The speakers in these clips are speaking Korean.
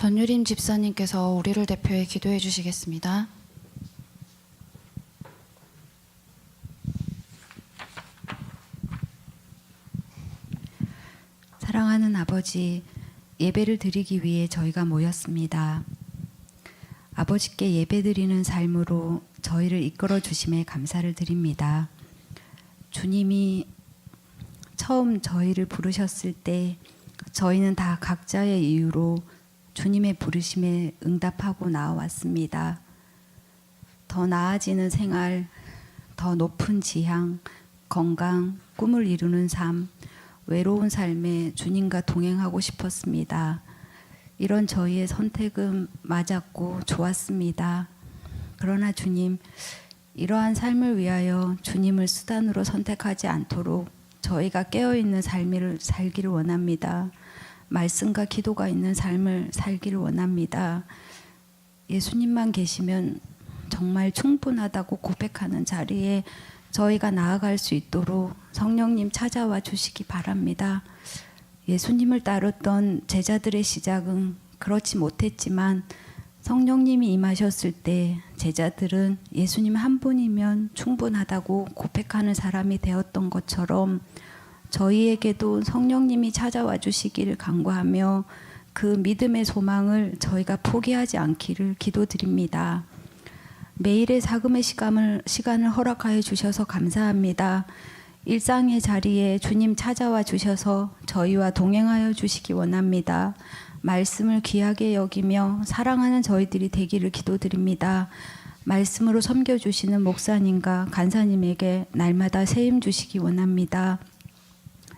전유림 집사님께서 우리를 대표해 기도해 주시겠습니다. 사랑하는 아버지, 예배를 드리기 위해 저희가 모였습니다. 아버지께 예배드리는 삶으로 저희를 이끌어 주심에 감사를 드립니다. 주님이 처음 저희를 부르셨을 때 저희는 다 각자의 이유로 주님의 부르심에 응답하고 나와왔습니다. 더 나아지는 생활, 더 높은 지향, 건강, 꿈을 이루는 삶, 외로운 삶에 주님과 동행하고 싶었습니다. 이런 저희의 선택은 맞았고 좋았습니다. 그러나 주님, 이러한 삶을 위하여 주님을 수단으로 선택하지 않도록 저희가 깨어있는 삶을 살기를 원합니다. 말씀과 기도가 있는 삶을 살기를 원합니다. 예수님만 계시면 정말 충분하다고 고백하는 자리에 저희가 나아갈 수 있도록 성령님 찾아와 주시기 바랍니다. 예수님을 따랐던 제자들의 시작은 그렇지 못했지만 성령님이 임하셨을 때 제자들은 예수님 한 분이면 충분하다고 고백하는 사람이 되었던 것처럼 저희에게도 성령님이 찾아와 주시기를 간구하며 그 믿음의 소망을 저희가 포기하지 않기를 기도드립니다. 매일의 사금의 시간을 허락하여 주셔서 감사합니다. 일상의 자리에 주님 찾아와 주셔서 저희와 동행하여 주시기 원합니다. 말씀을 귀하게 여기며 사랑하는 저희들이 되기를 기도드립니다. 말씀으로 섬겨주시는 목사님과 간사님에게 날마다 세임 주시기 원합니다.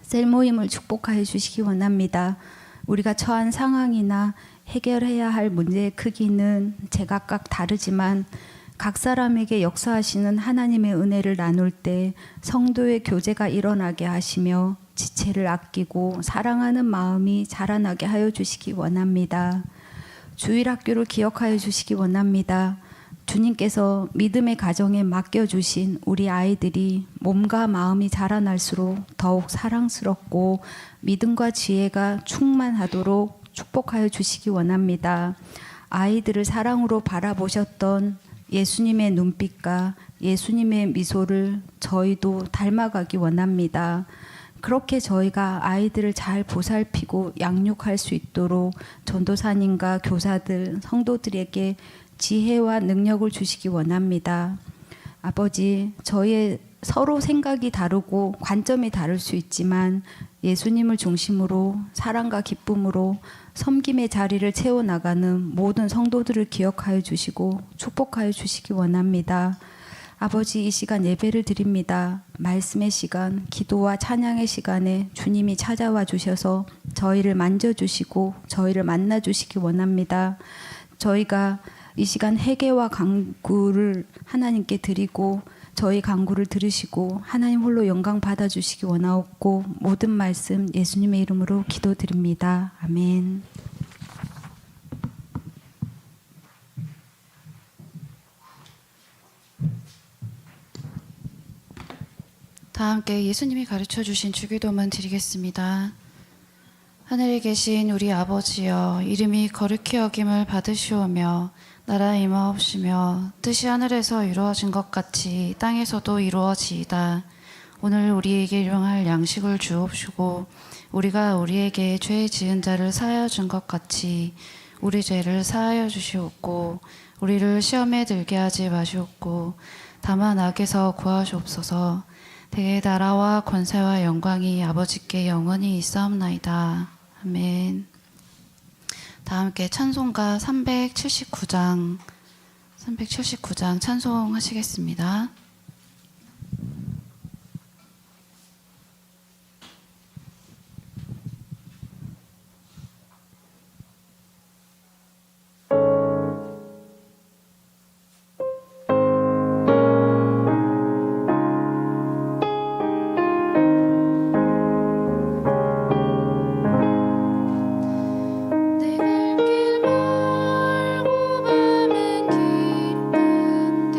셀 모임을 축복하여 주시기 원합니다. 우리가 처한 상황이나 해결해야 할 문제의 크기는 제각각 다르지만 각 사람에게 역사하시는 하나님의 은혜를 나눌 때 성도의 교제가 일어나게 하시며 지체를 아끼고 사랑하는 마음이 자라나게 하여 주시기 원합니다. 주일학교를 기억하여 주시기 원합니다. 주님께서 믿음의 가정에 맡겨주신 우리 아이들이 몸과 마음이 자라날수록 더욱 사랑스럽고 믿음과 지혜가 충만하도록 축복하여 주시기 원합니다. 아이들을 사랑으로 바라보셨던 예수님의 눈빛과 예수님의 미소를 저희도 닮아가기 원합니다. 그렇게 저희가 아이들을 잘 보살피고 양육할 수 있도록 전도사님과 교사들, 성도들에게 지혜와 능력을 주시기 원합니다. 아버지, 저희의 서로 생각이 다르고 관점이 다를 수 있지만 예수님을 중심으로 사랑과 기쁨으로 섬김의 자리를 채워나가는 모든 성도들을 기억하여 주시고 축복하여 주시기 원합니다. 아버지, 이 시간 예배를 드립니다. 말씀의 시간, 기도와 찬양의 시간에 주님이 찾아와 주셔서 저희를 만져주시고 저희를 만나주시기 원합니다. 저희가 이 시간 회개와 간구를 하나님께 드리고 저희 간구를 들으시고 하나님 홀로 영광 받아주시기 원하옵고 모든 말씀 예수님의 이름으로 기도드립니다. 아멘. 다 함께 예수님이 가르쳐 주신 주기도문 드리겠습니다. 하늘에 계신 우리 아버지여, 이름이 거룩히 여김을 받으시오며 나라 임하옵시며 뜻이 하늘에서 이루어진 것 같이 땅에서도 이루어지이다. 오늘 우리에게 일용할 양식을 주옵시고 우리가 우리에게 죄 지은 자를 사하여 준 것 같이 우리 죄를 사하여 주시옵고 우리를 시험에 들게 하지 마시옵고 다만 악에서 구하시옵소서. 대개 나라와 권세와 영광이 아버지께 영원히 있사옵나이다. 아멘. 다 함께 찬송가 379장 찬송하시겠습니다. 내갈 길 멀고 밤은 깊은데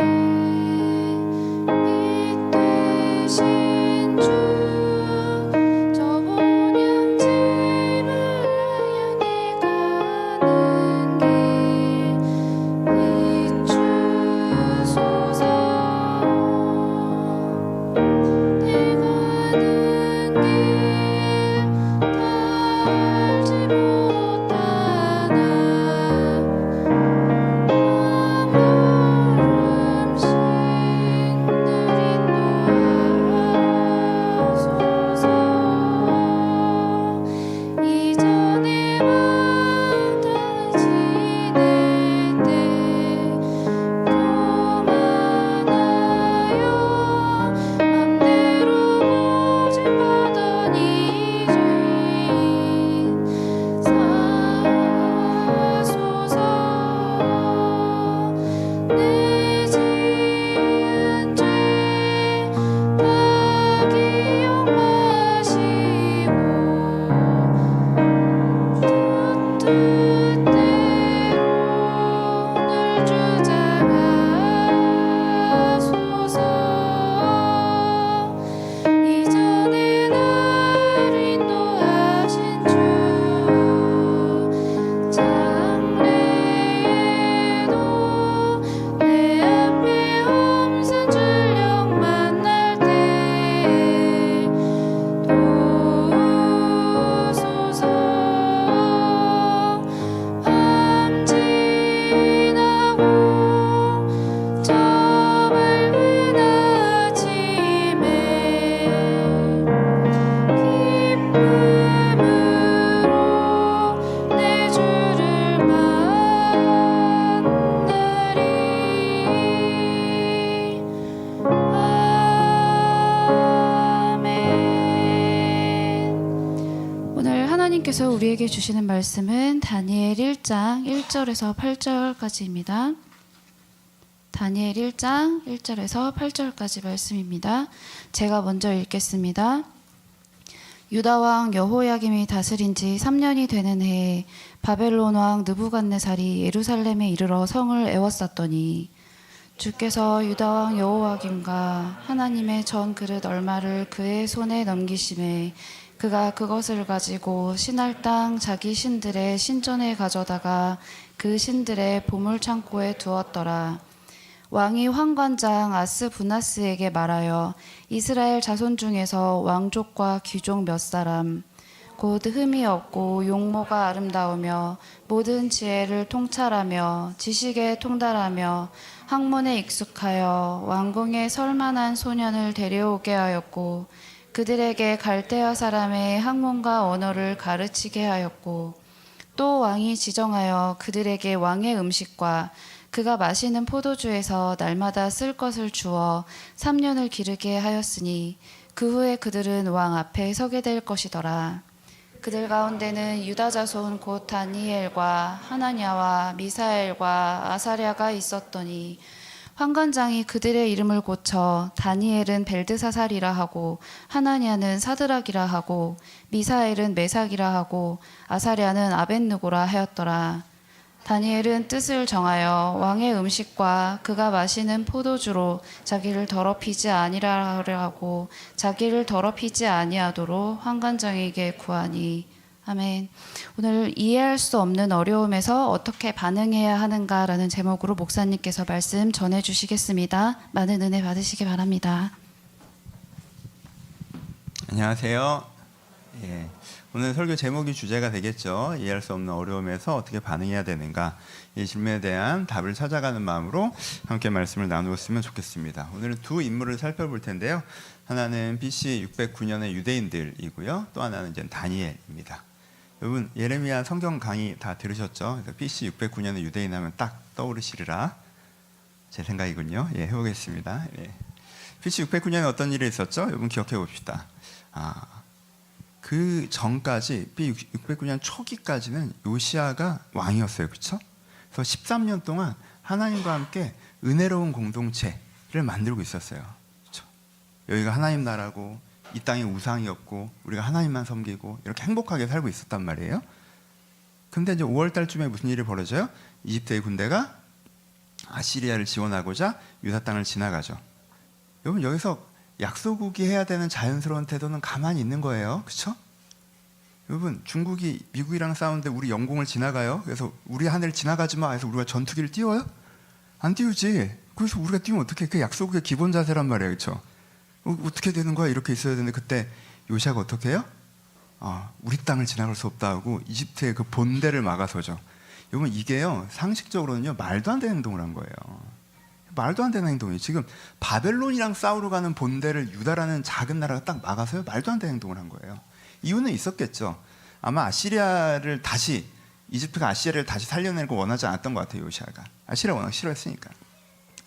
하나님께서 우리에게 주시는 말씀은 다니엘 1장 1절에서 8절까지입니다. 다니엘 1장 1절에서 8절까지 말씀입니다. 제가 먼저 읽겠습니다. 유다 왕 여호야김이 다스린 지 3년이 되는 해에 바벨론 왕 느부갓네살이 예루살렘에 이르러 성을 에워쌌더니 주께서 유다 왕 여호야김과 하나님의 전 그릇 얼마를 그의 손에 넘기심에 그가 그것을 가지고 신할 땅 자기 신들의 신전에 가져다가 그 신들의 보물 창고에 두었더라. 왕이 환관장 아스부나스에게 말하여 이스라엘 자손 중에서 왕족과 귀족 몇 사람 곧 흠이 없고 용모가 아름다우며 모든 지혜를 통찰하며 지식에 통달하며 학문에 익숙하여 왕궁에 설만한 소년을 데려오게 하였고 그들에게 갈대아 사람의 학문과 언어를 가르치게 하였고 또 왕이 지정하여 그들에게 왕의 음식과 그가 마시는 포도주에서 날마다 쓸 것을 주어 3년을 기르게 하였으니 그 후에 그들은 왕 앞에 서게 될 것이더라. 그들 가운데는 유다 자손 곧 다니엘과 하나냐와 미사엘과 아사랴가 있었더니 환관장이 그들의 이름을 고쳐 다니엘은 벨드사살이라 하고 하나냐는 사드락이라 하고 미사엘은 메삭이라 하고 아사랴는 아벳느고라 하였더라. 다니엘은 뜻을 정하여 왕의 음식과 그가 마시는 포도주로 자기를 더럽히지 아니라 하고 자기를 더럽히지 아니하도록 환관장에게 구하니. 아멘. 오늘 이해할 수 없는 어려움에서 어떻게 반응해야 하는가라는 제목으로 목사님께서 말씀 전해주시겠습니다. 많은 은혜 받으시기 바랍니다. 안녕하세요. 예, 오늘 설교 제목이 주제가 되겠죠. 이해할 수 없는 어려움에서 어떻게 반응해야 되는가, 이 질문에 대한 답을 찾아가는 마음으로 함께 말씀을 나누었으면 좋겠습니다. 오늘은 두 인물을 살펴볼 텐데요. 하나는 BC 609년의 유대인들이고요. 또 하나는 이제 다니엘입니다. 여러분 예레미야 성경 강의 다 들으셨죠? 그래서 BC 609년의 유대인 하면 딱 떠오르시리라 제 생각이군요. 예, 해보겠습니다. 예. BC 609년에 어떤 일이 있었죠? 여러분 기억해 봅시다. 그 전까지 BC 609년 초기까지는 요시아가 왕이었어요. 그렇죠? 그래서 13년 동안 하나님과 함께 은혜로운 공동체를 만들고 있었어요. 그렇죠? 여기가 하나님 나라고 이 땅에 우상이 없고 우리가 하나님만 섬기고 이렇게 행복하게 살고 있었단 말이에요. 근데 이제 5월 달쯤에 무슨 일이 벌어져요? 이집트의 군대가 아시리아를 지원하고자 유다 땅을 지나가죠. 여러분 여기서 약소국이 해야 되는 자연스러운 태도는 가만히 있는 거예요. 그렇죠? 여러분 중국이 미국이랑 싸우는데 우리 영공을 지나가요. 그래서 우리 하늘 지나가지 마 해서 우리가 전투기를 띄워요? 안 띄우지. 그래서 우리가 띄우면 어떻게? 그게 약소국의 기본 자세란 말이에요. 그렇죠? 어떻게 되는 거야? 이렇게 있어야 되는데 그때 요시아가 어떻게 해요? 우리 땅을 지나갈 수 없다 하고 이집트의 그 본대를 막아서죠. 여러분 이게요 상식적으로는요 말도 안 되는 행동을 한 거예요. 말도 안 되는 행동이에요. 지금 바벨론이랑 싸우러 가는 본대를 유다라는 작은 나라가 딱 막아서요 말도 안 되는 행동을 한 거예요. 이유는 있었겠죠. 아마 아시리아를 다시 이집트가 아시리아를 다시 살려내고 원하지 않았던 것 같아요. 요시아가 아시리아 워낙 싫어했으니까.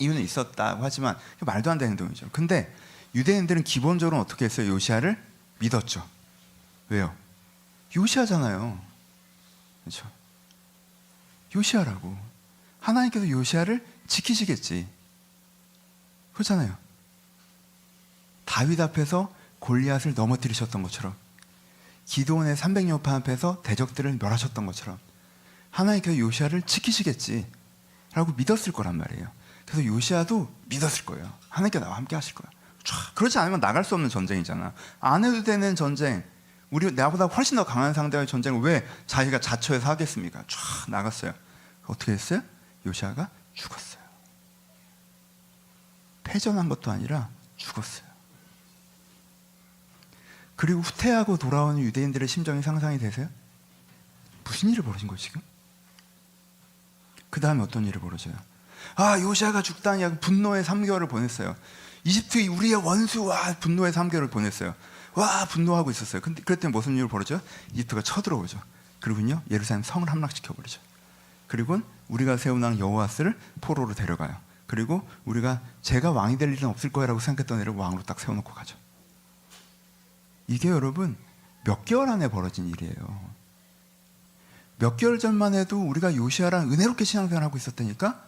이유는 있었다고 하지만 말도 안 되는 행동이죠. 근데 유대인들은 기본적으로 어떻게 했어요? 요시아를 믿었죠. 왜요? 요시아잖아요. 그렇죠? 요시아라고. 하나님께서 요시아를 지키시겠지. 그렇잖아요. 다윗 앞에서 골리앗을 넘어뜨리셨던 것처럼 기드온의 300여파 앞에서 대적들을 멸하셨던 것처럼 하나님께서 요시아를 지키시겠지 라고 믿었을 거란 말이에요. 그래서 요시아도 믿었을 거예요. 하나님께 나와 함께 하실 거야. 그렇지 않으면 나갈 수 없는 전쟁이잖아. 안 해도 되는 전쟁, 우리 나보다 훨씬 더 강한 상대와의 전쟁을 왜 자기가 자처해서 하겠습니까? 쫙 나갔어요. 어떻게 했어요? 요시아가 죽었어요. 패전한 것도 아니라 죽었어요. 그리고 후퇴하고 돌아오는 유대인들의 심정이 상상이 되세요? 무슨 일이 벌어진 거예요 지금? 그 다음에 어떤 일이 벌어져요? 요시아가 죽다니 하고 분노의 3개월을 보냈어요. 이집트 우리의 원수, 분노의 3개월을 보냈어요. 분노하고 있었어요. 근데 그랬더니 무슨 일이 벌어져요? 이집트가 쳐들어오죠. 그리고요 예루살렘 성을 함락시켜버리죠. 그리고 우리가 세운 왕 여호아스를 포로로 데려가요. 그리고 우리가 제가 왕이 될 일은 없을 거라고 생각했던 애를 왕으로 딱 세워놓고 가죠. 이게 여러분 몇 개월 안에 벌어진 일이에요. 몇 개월 전만 해도 우리가 요시아랑 은혜롭게 신앙생활을 하고 있었다니까?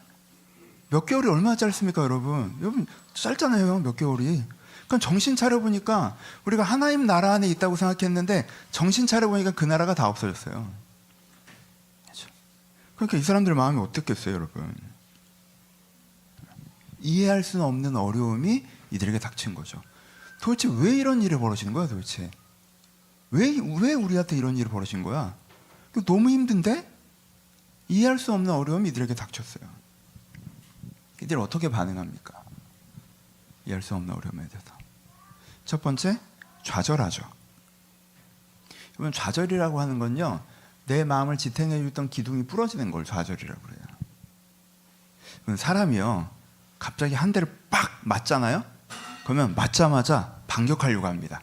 몇 개월이 얼마나 짧습니까, 여러분? 여러분, 짧잖아요, 몇 개월이. 그러니까 정신 차려보니까 우리가 하나님 나라 안에 있다고 생각했는데 정신 차려보니까 그 나라가 다 없어졌어요. 그러니까 이 사람들 마음이 어떻겠어요, 여러분? 이해할 수는 없는 어려움이 이들에게 닥친 거죠. 도대체 왜 이런 일이 벌어지는 거야, 도대체? 왜 우리한테 이런 일이 벌어진 거야? 너무 힘든데? 이해할 수 없는 어려움이 이들에게 닥쳤어요. 이들 어떻게 반응합니까? 이해할 수 없는 어려움에 대해서. 첫 번째, 좌절하죠. 여러분, 좌절이라고 하는 건요, 내 마음을 지탱해 줬던 기둥이 부러지는 걸 좌절이라고 그래요. 사람이요, 갑자기 한 대를 빡 맞잖아요? 그러면 맞자마자 반격하려고 합니다.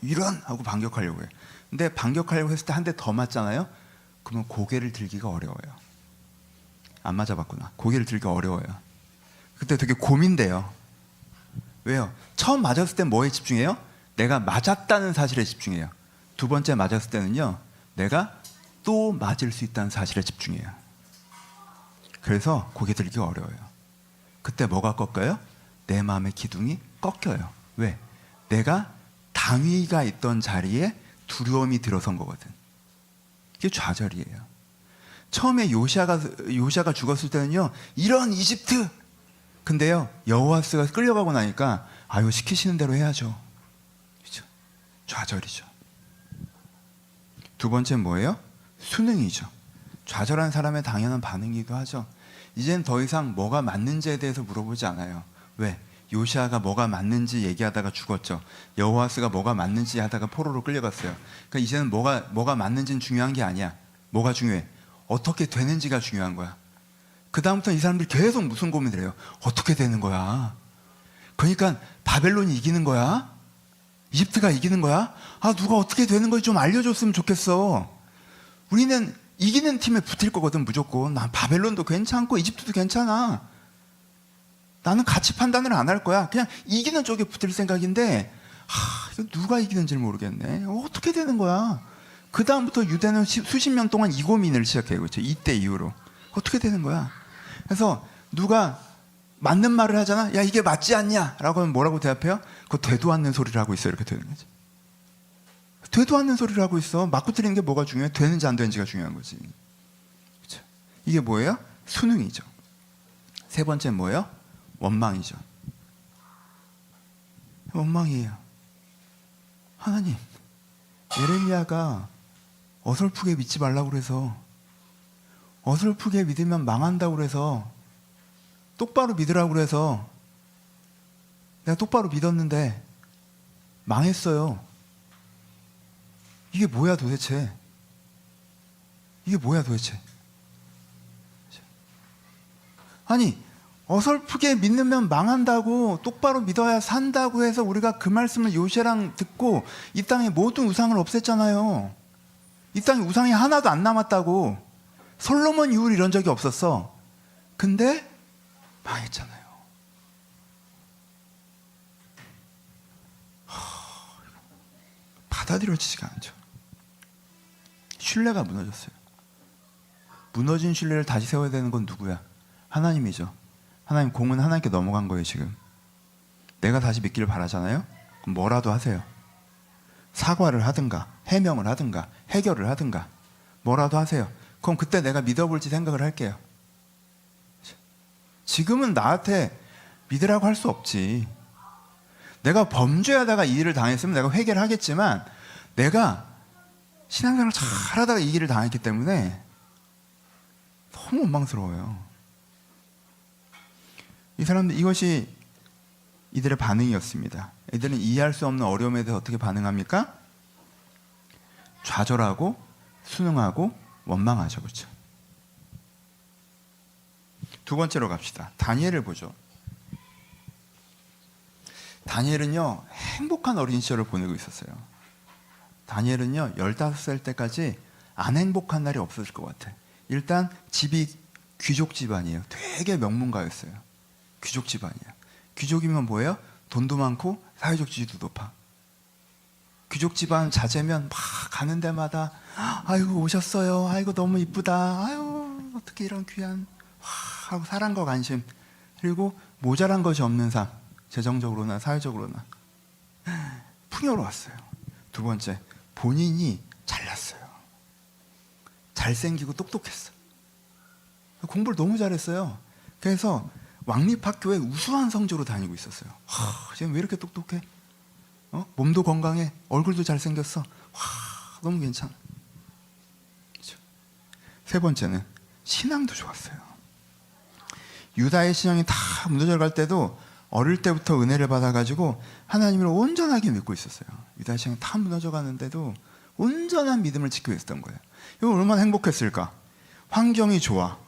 이런! 하고 반격하려고 해요. 근데 반격하려고 했을 때 한 대 더 맞잖아요? 그러면 고개를 들기가 어려워요. 안 맞아봤구나. 고개를 들기가 어려워요. 그때 되게 고민돼요. 왜요? 처음 맞았을 땐 뭐에 집중해요? 내가 맞았다는 사실에 집중해요. 두 번째 맞았을 때는요, 내가 또 맞을 수 있다는 사실에 집중해요. 그래서 고개 들기가 어려워요. 그때 뭐가 꺾여요? 내 마음의 기둥이 꺾여요. 왜? 내가 당위가 있던 자리에 두려움이 들어선 거거든. 이게 좌절이에요. 처음에 요시아가 죽었을 때는요, 이런 이집트! 근데요, 여호와스가 끌려가고 나니까 아유, 시키시는 대로 해야죠. 그렇죠? 좌절이죠. 두 번째는 뭐예요? 순응이죠. 좌절한 사람의 당연한 반응이기도 하죠. 이젠 더 이상 뭐가 맞는지에 대해서 물어보지 않아요. 왜? 요시아가 뭐가 맞는지 얘기하다가 죽었죠. 여호와스가 뭐가 맞는지 하다가 포로로 끌려갔어요. 그러니까 이제는 뭐가 맞는지는 중요한 게 아니야. 뭐가 중요해? 어떻게 되는지가 중요한 거야. 그 다음부터 이 사람들이 계속 무슨 고민을 해요? 어떻게 되는 거야? 그러니까 바벨론이 이기는 거야? 이집트가 이기는 거야? 아, 누가 어떻게 되는 건지 좀 알려줬으면 좋겠어. 우리는 이기는 팀에 붙을 거거든, 무조건. 난 바벨론도 괜찮고 이집트도 괜찮아. 나는 가치 판단을 안 할 거야. 그냥 이기는 쪽에 붙을 생각인데, 이거 누가 이기는지를 모르겠네. 어떻게 되는 거야? 그 다음부터 유대는 수십 년 동안 이 고민을 시작해요. 그렇죠? 이때 이후로. 어떻게 되는 거야? 그래서 누가 맞는 말을 하잖아. 야, 이게 맞지 않냐? 라고 하면 뭐라고 대답해요? 그거 되도 않는 소리를 하고 있어. 이렇게 되는 거지. 되도 않는 소리를 하고 있어. 맞고 틀리는 게 뭐가 중요해? 되는지 안 되는지가 중요한 거지. 그렇죠? 이게 뭐예요? 순응이죠. 세 번째는 뭐예요? 원망이죠. 원망이에요. 하나님, 예레미야가 어설프게 믿지 말라고 그래서, 어설프게 믿으면 망한다고 그래서, 똑바로 믿으라고 그래서 내가 똑바로 믿었는데 망했어요. 이게 뭐야 도대체? 이게 뭐야 도대체? 아니, 어설프게 믿으면 망한다고, 똑바로 믿어야 산다고 해서 우리가 그 말씀을 요시아랑 듣고 이 땅에 모든 우상을 없앴잖아요. 이 땅에 우상이 하나도 안 남았다고. 솔로몬 이후로 이런 적이 없었어. 근데 망했잖아요. 받아들여지지가 않죠. 신뢰가 무너졌어요. 무너진 신뢰를 다시 세워야 되는 건 누구야? 하나님이죠. 하나님, 공은 하나님께 넘어간 거예요. 지금 내가 다시 믿기를 바라잖아요. 그럼 뭐라도 하세요. 사과를 하든가 해명을 하든가 해결을 하든가 뭐라도 하세요. 그럼 그때 내가 믿어볼지 생각을 할게요. 지금은 나한테 믿으라고 할 수 없지. 내가 범죄하다가 이 일을 당했으면 내가 회개를 하겠지만, 내가 신앙생활을 잘하다가 이 일을 당했기 때문에 너무 원망스러워요. 이 사람들, 이것이 이들의 반응이었습니다. 이들은 이해할 수 없는 어려움에 대해서 어떻게 반응합니까? 좌절하고 순응하고 원망하죠. 그렇죠? 두 번째로 갑시다. 다니엘을 보죠. 다니엘은요, 행복한 어린 시절을 보내고 있었어요. 다니엘은요, 15살 때까지 안 행복한 날이 없었을 것 같아. 일단 집이 귀족 집안이에요. 되게 명문가였어요. 귀족 집안이에요. 귀족이면 뭐예요? 돈도 많고 사회적 지위도 높아. 귀족 집안 자제면 막 가는 데마다 아이고 오셨어요. 아이고 너무 이쁘다. 아유 어떻게 이런 귀한 하고 사랑과 관심, 그리고 모자란 것이 없는 삶, 재정적으로나 사회적으로나 풍요로웠어요. 두 번째, 본인이 잘났어요. 잘생기고 똑똑했어. 공부를 너무 잘했어요. 그래서 왕립학교에 우수한 성적으로 다니고 있었어요. 쟤는 왜 이렇게 똑똑해? 몸도 건강해, 얼굴도 잘생겼어. 너무 괜찮아. 그렇죠? 세 번째는 신앙도 좋았어요. 유다의 신앙이 다 무너져 갈 때도 어릴 때부터 은혜를 받아가지고 하나님을 온전하게 믿고 있었어요. 유다의 신앙이 다 무너져 가는데도 온전한 믿음을 지키고 있었던 거예요. 이거 얼마나 행복했을까? 환경이 좋아,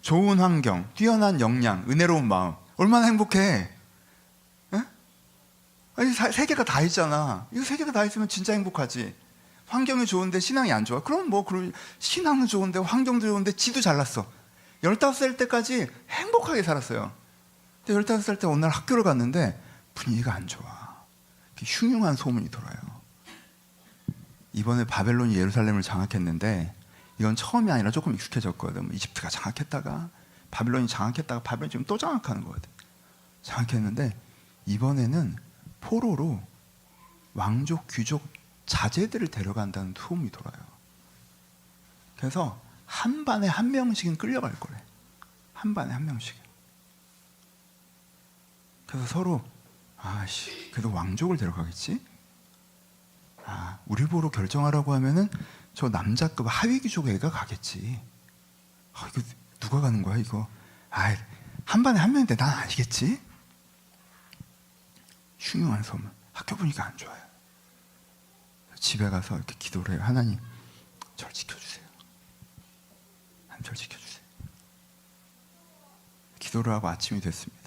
좋은 환경, 뛰어난 역량, 은혜로운 마음, 얼마나 행복해. 에? 아니, 세 개가 다 있잖아. 이거 세 개가 다 있으면 진짜 행복하지. 환경이 좋은데 신앙이 안 좋아. 그럼 뭐 신앙은 좋은데 환경도 좋은데 지도 잘났어. 15살 때까지 행복하게 살았어요. 근데 15살 때 어느 날 학교를 갔는데 분위기가 안 좋아. 흉흉한 소문이 돌아요. 이번에 바벨론이 예루살렘을 장악했는데, 이건 처음이 아니라 조금 익숙해졌거든. 이집트가 장악했다가 바벨론이 장악했다가 바벨론이 지금 또 장악하는 거거든. 장악했는데 이번에는 포로로 왕족, 귀족, 자제들을 데려간다는 소문이 돌아요. 그래서 한 반에 한 명씩은 끌려갈 거래. 한 반에 한 명씩은. 그래서 서로 그래도 왕족을 데려가겠지? 우리 보러 결정하라고 하면은 저 남자급 하위 귀족 애가 가겠지. 이거 누가 가는 거야 이거? 한 반에 한 명인데 난 아니겠지? 흉흉한 소문. 학교 분위기가 안 좋아요. 집에 가서 이렇게 기도를 해요. 하나님, 저를 지켜주세요. 하나님, 저를 지켜주세요. 기도를 하고 아침이 됐습니다.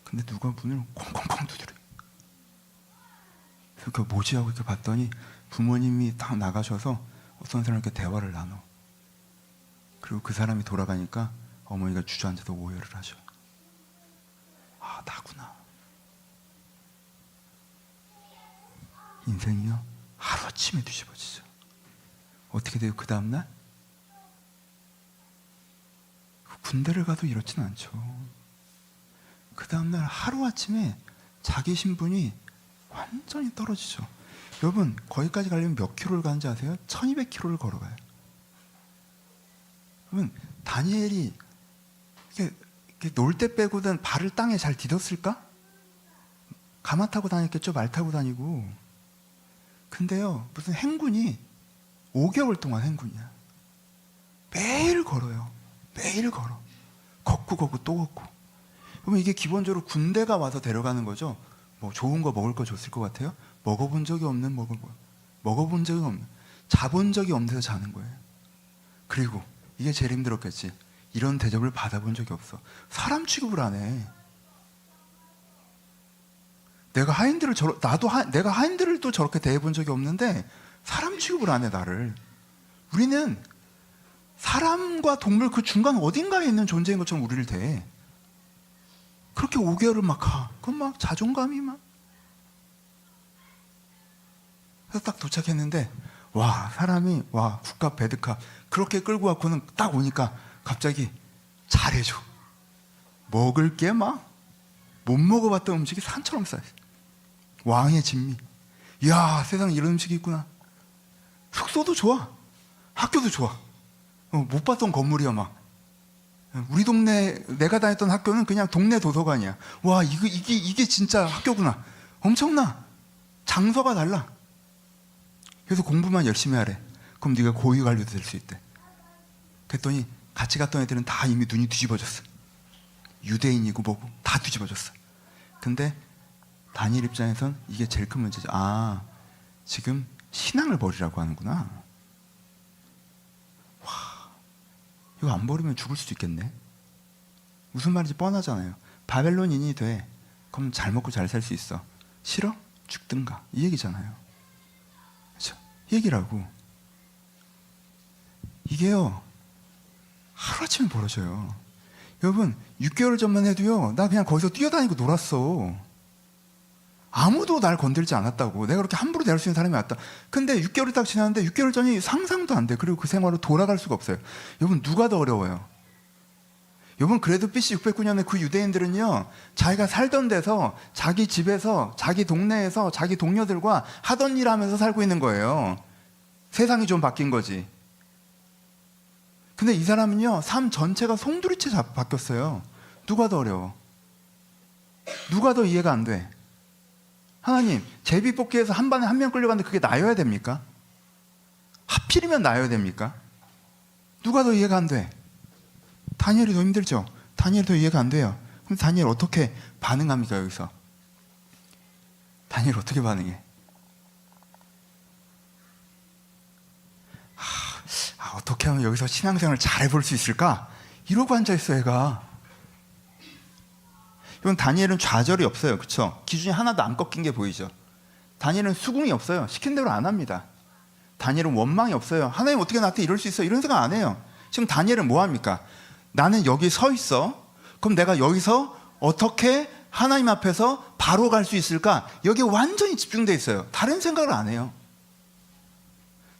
근데 누가 문을 콩콩콩 두드려. 그러니까 뭐지 하고 이렇게 봤더니 부모님이 딱 나가셔서 어떤 사람과 대화를 나눠. 그리고 그 사람이 돌아가니까 어머니가 주저앉아서 오열을 하셔. 나구나. 인생이요 하루아침에 뒤집어지죠. 어떻게 돼요 그 다음날? 군대를 가도 이렇진 않죠. 그 다음날 하루아침에 자기 신분이 완전히 떨어지죠. 여러분, 거기까지 가려면 몇 킬로를 가는지 아세요? 1200킬로를 걸어가요. 여러분, 다니엘이 이렇게 놀 때 빼고는 발을 땅에 잘 디뎠을까? 가마 타고 다녔겠죠. 말 타고 다니고. 근데요, 무슨 행군이 5개월 동안 행군이야. 매일 걸어요. 매일 걸어. 걷고 또 걷고. 그러면 이게 기본적으로 군대가 와서 데려가는 거죠. 뭐 좋은 거 먹을 거 줬을 것 같아요? 먹어본 적이 없는 먹어본 적이 없는, 자본 적이 없는 데서 자는 거예요. 그리고 이게 제일 힘들었겠지. 이런 대접을 받아본 적이 없어. 사람 취급을 안 해. 내가 하인들을 또 저렇게 대해본 적이 없는데 사람 취급을 안 해, 나를. 우리는 사람과 동물 그 중간 어딘가에 있는 존재인 것처럼 우리를 대해. 그렇게 5개월을 막 가. 그럼 막 자존감이 막. 그래서 딱 도착했는데, 사람이, 국값, 배드값. 그렇게 끌고 왔고는 딱 오니까 갑자기 잘해줘. 먹을 게 막, 못 먹어봤던 음식이 산처럼 쌓여. 왕의 진미. 이야, 세상에 이런 음식이 있구나. 숙소도 좋아. 학교도 좋아. 못 봤던 건물이야, 막. 우리 동네, 내가 다녔던 학교는 그냥 동네 도서관이야. 이게 진짜 학교구나. 엄청나. 장소가 달라. 그래서 공부만 열심히 하래. 그럼 네가 고위 관료도 될 수 있대. 그랬더니 같이 갔던 애들은 다 이미 눈이 뒤집어졌어. 유대인이고 뭐고 다 뒤집어졌어. 근데 다니엘 입장에선 이게 제일 큰 문제죠. 지금 신앙을 버리라고 하는구나. 이거 안 버리면 죽을 수도 있겠네. 무슨 말인지 뻔하잖아요. 바벨론인이 돼. 그럼 잘 먹고 잘 살 수 있어. 싫어? 죽든가. 이 얘기잖아요. 그렇죠? 이 얘기라고. 이게요, 하루아침에 벌어져요. 여러분, 6개월 전만 해도요, 나 그냥 거기서 뛰어다니고 놀았어. 아무도 날 건들지 않았다고. 내가 그렇게 함부로 대할 수 있는 사람이 왔다. 근데 6개월이 딱 지났는데 6개월 전이 상상도 안 돼. 그리고 그 생활로 돌아갈 수가 없어요. 여러분, 누가 더 어려워요? 여러분, 그래도 BC 609년에 그 유대인들은요, 자기가 살던 데서, 자기 집에서, 자기 동네에서, 자기 동료들과 하던 일 하면서 살고 있는 거예요. 세상이 좀 바뀐 거지. 근데 이 사람은요, 삶 전체가 송두리째 바뀌었어요. 누가 더 어려워? 누가 더 이해가 안 돼? 하나님, 제비뽑기에서 한 반에 한 명 끌려갔는데 그게 나여야 됩니까? 하필이면 나여야 됩니까? 누가 더 이해가 안 돼? 다니엘이 더 힘들죠? 다니엘이 더 이해가 안 돼요. 그럼 다니엘 어떻게 반응합니까, 여기서? 다니엘 어떻게 반응해? 어떻게 하면 여기서 신앙생활을 잘 해볼 수 있을까? 이러고 앉아있어, 얘가. 이건 다니엘은 좌절이 없어요. 그렇죠? 기준이 하나도 안 꺾인 게 보이죠? 다니엘은 수긍이 없어요. 시킨 대로 안 합니다. 다니엘은 원망이 없어요. 하나님 어떻게 나한테 이럴 수 있어? 이런 생각 안 해요. 지금 다니엘은 뭐 합니까? 나는 여기 서 있어. 그럼 내가 여기서 어떻게 하나님 앞에서 바로 갈 수 있을까? 여기에 완전히 집중돼 있어요. 다른 생각을 안 해요.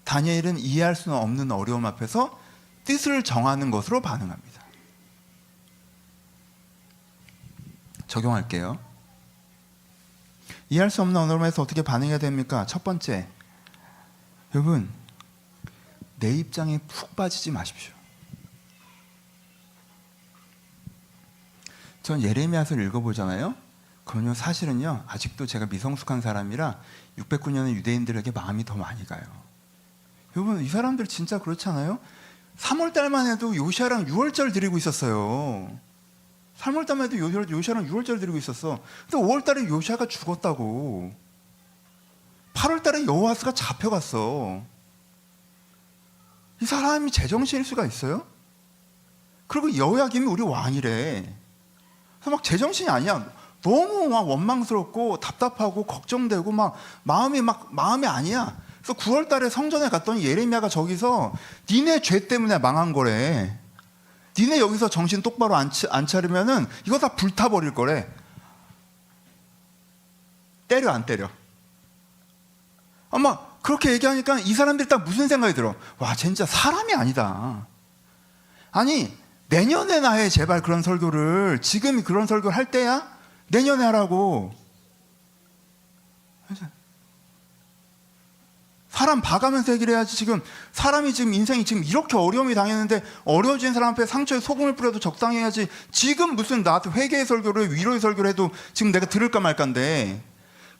다니엘은 이해할 수는 없는 어려움 앞에서 뜻을 정하는 것으로 반응합니다. 적용할게요. 이해할 수 없는 어려움에서 어떻게 반응해야 됩니까? 첫 번째, 여러분, 내 입장에 푹 빠지지 마십시오. 전 예레미야서를 읽어보잖아요. 그러면 사실은요, 아직도 제가 미성숙한 사람이라 609년의 유대인들에게 마음이 더 많이 가요. 여러분, 이 사람들 진짜 그렇지 않아요? 3월달만 해도 요시아랑 6월절 드리고 있었어요. 3월달만 해도 요시아랑 6월절 드리고 있었어. 근데 5월달에 요시아가 죽었다고. 8월달에 여호와스가 잡혀갔어. 이 사람이 제정신일 수가 있어요? 그리고 여호야김이 우리 왕이래. 그래서 막 제정신이 아니야. 너무 막 원망스럽고 답답하고 걱정되고 막 마음이 아니야. 그래서 9월달에 성전에 갔더니 예레미야가 저기서 니네 죄 때문에 망한 거래. 니네 여기서 정신 똑바로 안 차리면은 이거 다 불타버릴 거래. 때려 안 때려? 아마 그렇게 얘기하니까 이 사람들이 딱 무슨 생각이 들어? 와, 진짜 사람이 아니다. 아니, 내년에나 해, 제발 그런 설교를. 지금 그런 설교를 할 때야? 내년에 하라고. 사람 봐가면서 얘기를 해야지. 지금 사람이 지금 인생이 지금 이렇게 어려움이 당했는데 어려워진 사람 앞에 상처에 소금을 뿌려도 적당히 해야지. 지금 무슨 나한테 회개의 설교를, 위로의 설교를 해도 지금 내가 들을까 말까인데.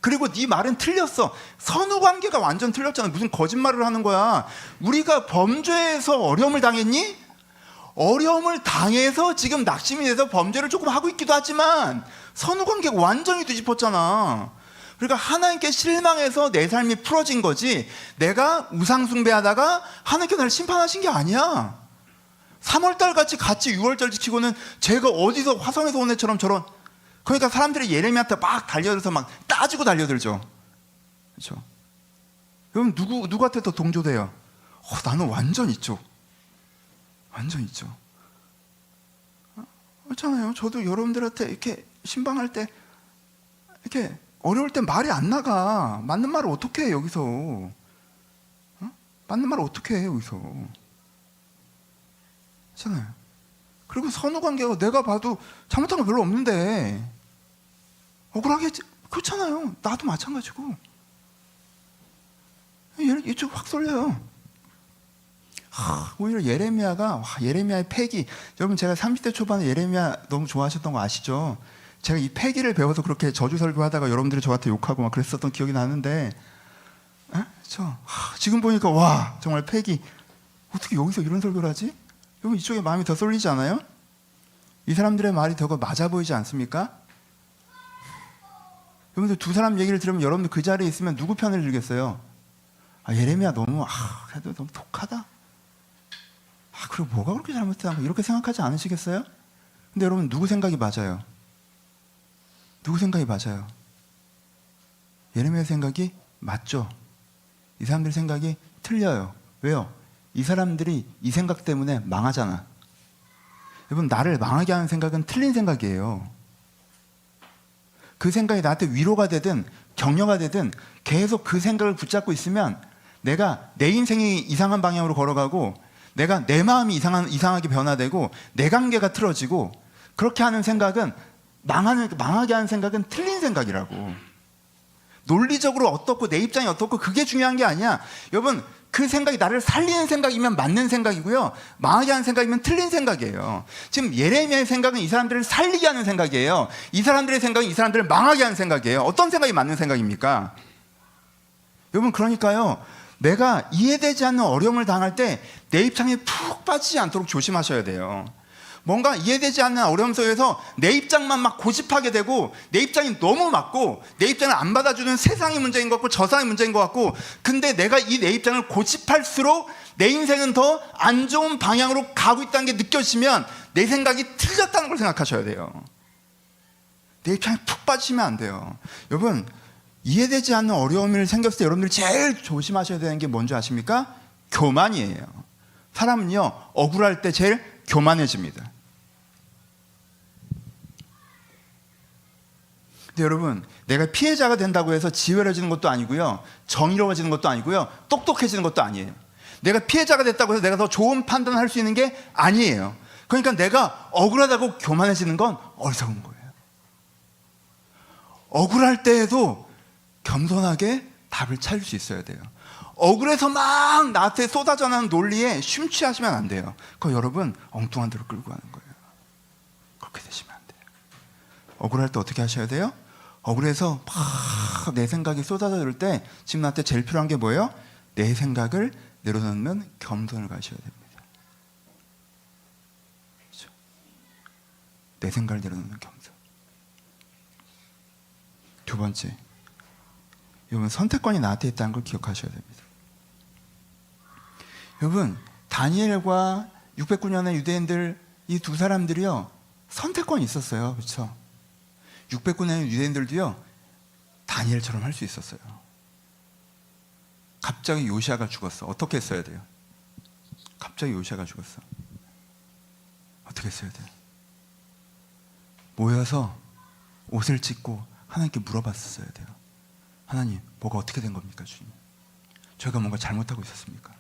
그리고 네 말은 틀렸어. 선후 관계가 완전 틀렸잖아. 무슨 거짓말을 하는 거야. 우리가 범죄에서 어려움을 당했니? 어려움을 당해서 지금 낙심이 돼서 범죄를 조금 하고 있기도 하지만 선후 관계가 완전히 뒤집혔잖아. 그러니까 하나님께 실망해서 내 삶이 풀어진 거지, 내가 우상숭배하다가 하나님께 나를 심판하신 게 아니야. 3월달 같이 6월절 지키고는 제가 어디서 화성에서 온 애처럼 저런. 그러니까 사람들이 예레미야한테 막 달려들어서 막 따지고 달려들죠. 그렇죠? 여러분, 누구한테 더 동조돼요? 나는 완전 이쪽. 완전 이쪽. 그렇잖아요. 저도 여러분들한테 이렇게 신방할 때 이렇게 어려울 때 말이 안 나가. 맞는 말을 어떻게 해, 여기서? 맞는 말을 어떻게 해, 여기서? 그렇잖아요. 그리고 선후 관계가 내가 봐도 잘못한 거 별로 없는데 억울하게, 그렇잖아요. 나도 마찬가지고. 이쪽 확 쏠려요. 오히려 예레미야의 패기. 여러분, 제가 30대 초반에 예레미야 너무 좋아하셨던 거 아시죠? 제가 이 패기를 배워서 그렇게 저주 설교하다가 여러분들이 저한테 욕하고 막 그랬었던 기억이 나는데, 지금 보니까 와, 정말 패기. 어떻게 여기서 이런 설교를 하지? 여러분, 이쪽에 마음이 더 쏠리지 않아요? 이 사람들의 말이 더 맞아 보이지 않습니까? 여러분들, 두 사람 얘기를 들으면 여러분들 그 자리에 있으면 누구 편을 들겠어요? 예레미야 그래도 너무 독하다. 그리고 뭐가 그렇게 잘못했다, 이렇게 생각하지 않으시겠어요? 근데 여러분, 누구 생각이 맞아요? 누구 생각이 맞아요? 예레미야 생각이 맞죠? 이 사람들 생각이 틀려요. 왜요? 이 사람들이 이 생각 때문에 망하잖아. 여러분, 나를 망하게 하는 생각은 틀린 생각이에요. 그 생각이 나한테 위로가 되든 격려가 되든 계속 그 생각을 붙잡고 있으면 내가 내 인생이 이상한 방향으로 걸어가고 내가 내 마음이 이상하게 변화되고 내 관계가 틀어지고 그렇게 하는 생각은 망하게 하는 생각은 틀린 생각이라고. 논리적으로 어떻고 내 입장이 어떻고 그게 중요한 게 아니야. 여러분 그 생각이 나를 살리는 생각이면 맞는 생각이고요. 망하게 하는 생각이면 틀린 생각이에요. 지금 예레미야의 생각은 이 사람들을 살리게 하는 생각이에요. 이 사람들의 생각은 이 사람들을 망하게 하는 생각이에요. 어떤 생각이 맞는 생각입니까? 여러분 그러니까요. 내가 이해되지 않는 어려움을 당할 때 내 입장에 푹 빠지지 않도록 조심하셔야 돼요. 뭔가 이해되지 않는 어려움 속에서 내 입장만 막 고집하게 되고 내 입장이 너무 맞고 내 입장을 안 받아주는 세상이 문제인 것 같고 저 사람이 문제인 것 같고 근데 내가 이 내 입장을 고집할수록 내 인생은 더 안 좋은 방향으로 가고 있다는 게 느껴지면 내 생각이 틀렸다는 걸 생각하셔야 돼요. 내 입장에 푹 빠지시면 안 돼요. 여러분 이해되지 않는 어려움이 생겼을 때 여러분들이 제일 조심하셔야 되는 게 뭔지 아십니까? 교만이에요. 사람은요 억울할 때 제일 교만해집니다. 근데 여러분 내가 피해자가 된다고 해서 지혜로워지는 것도 아니고요, 정의로워지는 것도 아니고요, 똑똑해지는 것도 아니에요. 내가 피해자가 됐다고 해서 내가 더 좋은 판단을 할 수 있는 게 아니에요. 그러니까 내가 억울하다고 교만해지는 건 어리석은 거예요. 억울할 때에도 겸손하게 답을 찾을 수 있어야 돼요. 억울해서 막 나한테 쏟아져 나는 논리에 심취하시면 안 돼요. 그거 여러분 엉뚱한 데로 끌고 가는 거예요. 그렇게 되시면 안 돼요. 억울할 때 어떻게 하셔야 돼요? 억울해서 막 내 생각이 쏟아질 때 지금 나한테 제일 필요한 게 뭐예요? 내 생각을 내려놓는 겸손을 가셔야 됩니다. 그렇죠? 내 생각을 내려놓는 겸손. 두 번째, 여러분 선택권이 나한테 있다는 걸 기억하셔야 됩니다. 여러분 다니엘과 609년의 유대인들 이 두 사람들이요 선택권이 있었어요. 그렇죠? 609년의 유대인들도요 다니엘처럼 할 수 있었어요. 갑자기 요시아가 죽었어. 어떻게 했어야 돼요? 갑자기 요시아가 죽었어. 어떻게 했어야 돼요? 모여서 옷을 찢고 하나님께 물어봤었어야 돼요. 하나님, 뭐가 어떻게 된 겁니까, 주님? 저희가 뭔가 잘못하고 있었습니까?